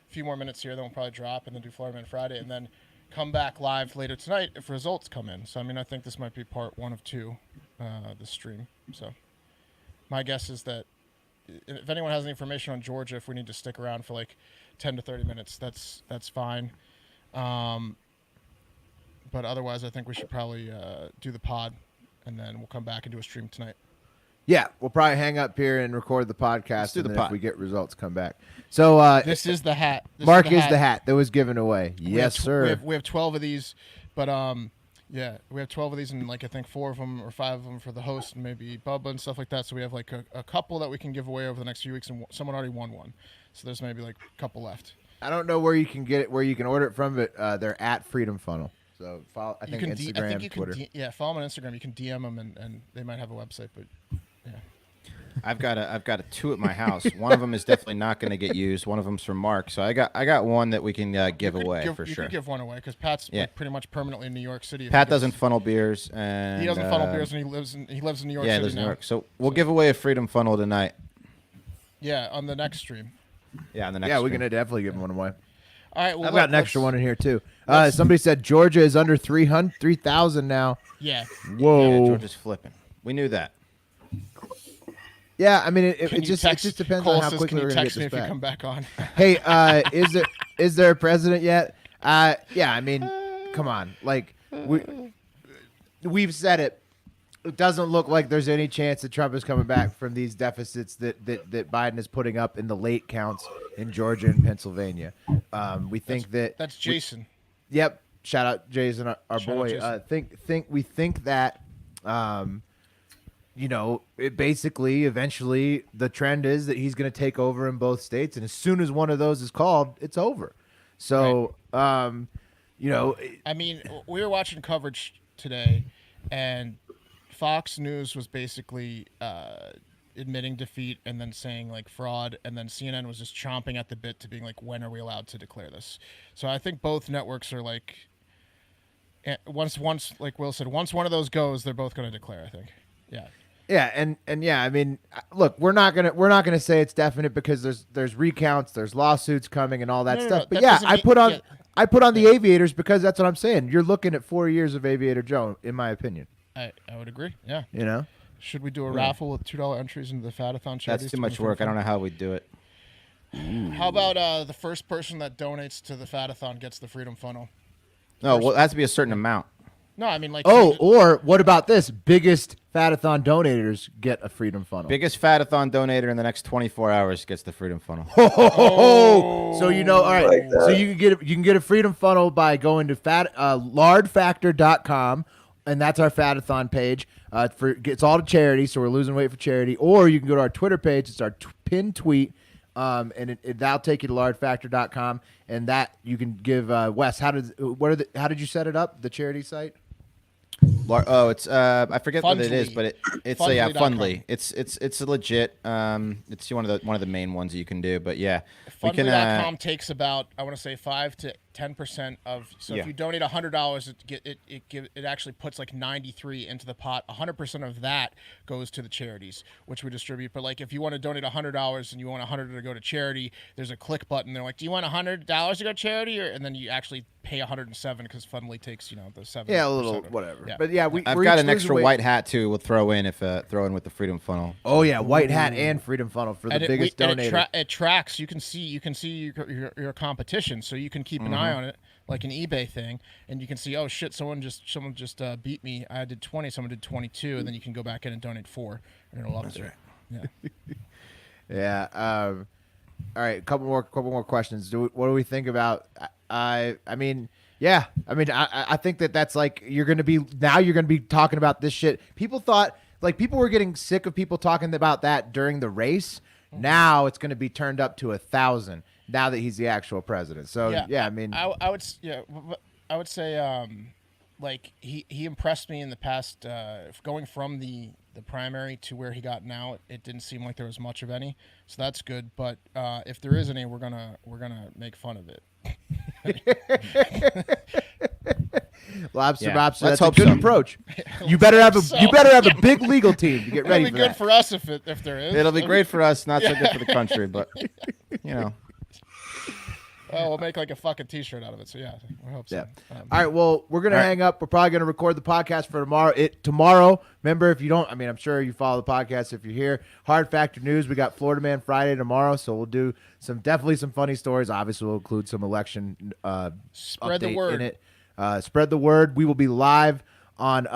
a few more minutes here, then we'll probably drop and then do Florida Man Friday, and then come back live later tonight if results come in. So I mean, I think this might be part 1 of 2, this stream. So my guess is that if anyone has any information on Georgia, if we need to stick around for like 10 to 30 minutes, that's fine. But otherwise, I think we should probably do the pod, and then we'll come back and do a stream tonight. Yeah, we'll probably hang up here and record the podcast. Let's do and the then pod. if we get results, come back. So This is the hat. Mark is the hat that was given away. We Yes, have sir. We have 12 of these, but yeah, we have 12 of these, and like I think 4 of them or 5 of them for the host, and maybe Bubba and stuff like that. So we have like a couple that we can give away over the next few weeks, and someone already won one. So there's maybe like a couple left. I don't know where you can get it, where you can order it from, but they're at Freedom Funnel. So follow, I think Instagram, I think you Twitter. can follow them on Instagram. You can DM them, and they might have a website, but yeah. I've got 2 at my house. One of them is definitely not going to get used. One of them's from Mark. So I got one that we can give away for You sure. could give one away because Pat's Yeah. like, pretty much permanently in New York City. Pat doesn't funnel beers, and He doesn't funnel beers, and he lives in New York yeah, City he lives in now. New York. So we'll give away a Freedom Funnel tonight. Yeah, on the next stream. Yeah, on the next. Yeah, we're stream. gonna definitely give one away. All right, well, I've got an extra one in here too. Somebody said Georgia is under 3,000 now. Yeah. Whoa. Yeah, Georgia's flipping. We knew that. Yeah, I mean, it Can you just text, depends Cole on how says, quickly can we're you gonna text get me this if you back. come back on? Hey, is there a president yet? Yeah, I mean, come on, like we've said it. It doesn't look like there's any chance that Trump is coming back from these deficits that Biden is putting up in the late counts in Georgia and Pennsylvania. We think That's Jason. Yep. Shout out Jason, our Shout out boy. Jason. We think that, it basically eventually the trend is that he's going to take over in both states, and as soon as one of those is called, it's over. So, I mean, we were watching coverage today, and Fox News was basically admitting defeat and then saying like fraud, and then CNN was just chomping at the bit to being like, when are we allowed to declare this? So I think both networks are like, once like Will said, once one of those goes, they're both going to declare. I think, yeah. Yeah, and yeah, I mean, look, we're not gonna say it's definite because there's recounts, there's lawsuits coming, and all that No, stuff. But that yeah, doesn't mean- I put on the Aviators because that's what I'm saying. You're looking at 4 years of Aviator Joe, in my opinion. I would agree. Yeah. You know. Should we do a raffle with $2 entries into the Fatathon charity? That's too much work. I don't know how we do it. How about the first person that donates to the Fatathon gets the Freedom Funnel? No, well, it has to be a certain amount. No, I mean like. Oh, or what about this? Biggest Fatathon donators get a Freedom Funnel. Biggest Fatathon donator in the next 24 hours gets the Freedom Funnel. So all right. Like that. So you can get a Freedom Funnel by going to lardfactor.com, and that's our Fatathon page. It's all to charity, so we're losing weight for charity. Or you can go to our Twitter page. It's our pinned tweet, and that'll take you to lardfactor.com, and that you can give Wes. How did you set it up? The charity site. It's I forget what it is, Fundly. but it's Fundly.com. Fundly. It's a legit. It's one of the main ones that you can do. But yeah, we can. Fundly.com takes about, I want to say, 5 to 10% of. So Yeah. if you donate $100, it actually puts like 93 into the pot. 100% of that goes to the charities, which we distribute. But like if you want to donate $100 and you want 100 to go to charity, there's a click button. They're like, do you want $100 to go to charity, and then you actually pay 107 because Fundly takes the 7. Yeah, a little whatever. Yeah. But yeah, I've we're got each an losing extra weight. white hat too. We'll throw in with the Freedom Funnel. Oh yeah, white hat and Freedom Funnel for the And biggest donator. it tracks. You can see your competition, so you can keep an eye on it, like an eBay thing, and you can see, oh shit, someone just beat me. I did 20, someone did 22, and then you can go back in and donate 4, and it'll up there. Yeah. Yeah. All right. Couple more questions. What do we think about? I mean, yeah. I mean, I think that's like you're gonna be talking about this shit. People were getting sick of people talking about that during the race. Now it's gonna be turned up to 1,000 now that he's the actual president. So yeah, I mean, I would say like he impressed me in the past, going from the primary to where he got now. It didn't seem like there was much of any, so that's good. But if there is any, we're gonna make fun of it. Lobster Yeah. Mobster. Let's That's a hope good so. approach. You better have a big legal team to get It'll ready be for good that. for us if there is. It'll be great for us, not so good for the country, but you know. Oh, we'll make like a fucking T-shirt out of it. So yeah, I hope so. Yeah. All right. Well, we're gonna hang up. We're probably gonna record the podcast for tomorrow. Tomorrow. Remember, if you don't, I mean, I'm sure you follow the podcast. If you're here, Hard Factor News. We got Florida Man Friday tomorrow, so we'll do definitely some funny stories. Obviously, we'll include some election Spread the update word. in it. Spread the word. We will be live on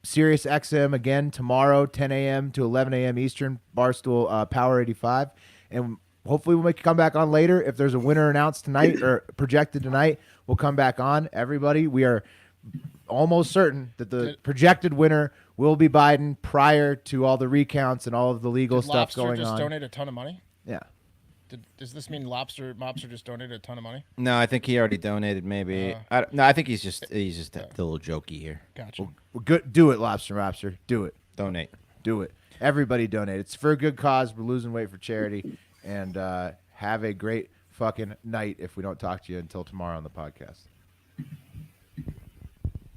Sirius XM again tomorrow, 10 a.m. to 11 a.m. Eastern. Barstool Power 85, and hopefully we'll make a comeback on later. If there's a winner announced tonight or projected tonight, we'll come back on. Everybody, we are almost certain that the projected winner will be Biden prior to all the recounts and all of the legal Did stuff Lobster going just on. donate a ton of money? Yeah. Does this mean Mobster just donated a ton of money? No, I think he already donated. Maybe. I think he's just a little jokey here. Gotcha. Well, good. Do it, Lobster. Do it. Donate. Do it. Everybody donate. It's for a good cause. We're losing weight for charity. And have a great fucking night if we don't talk to you until tomorrow on the podcast.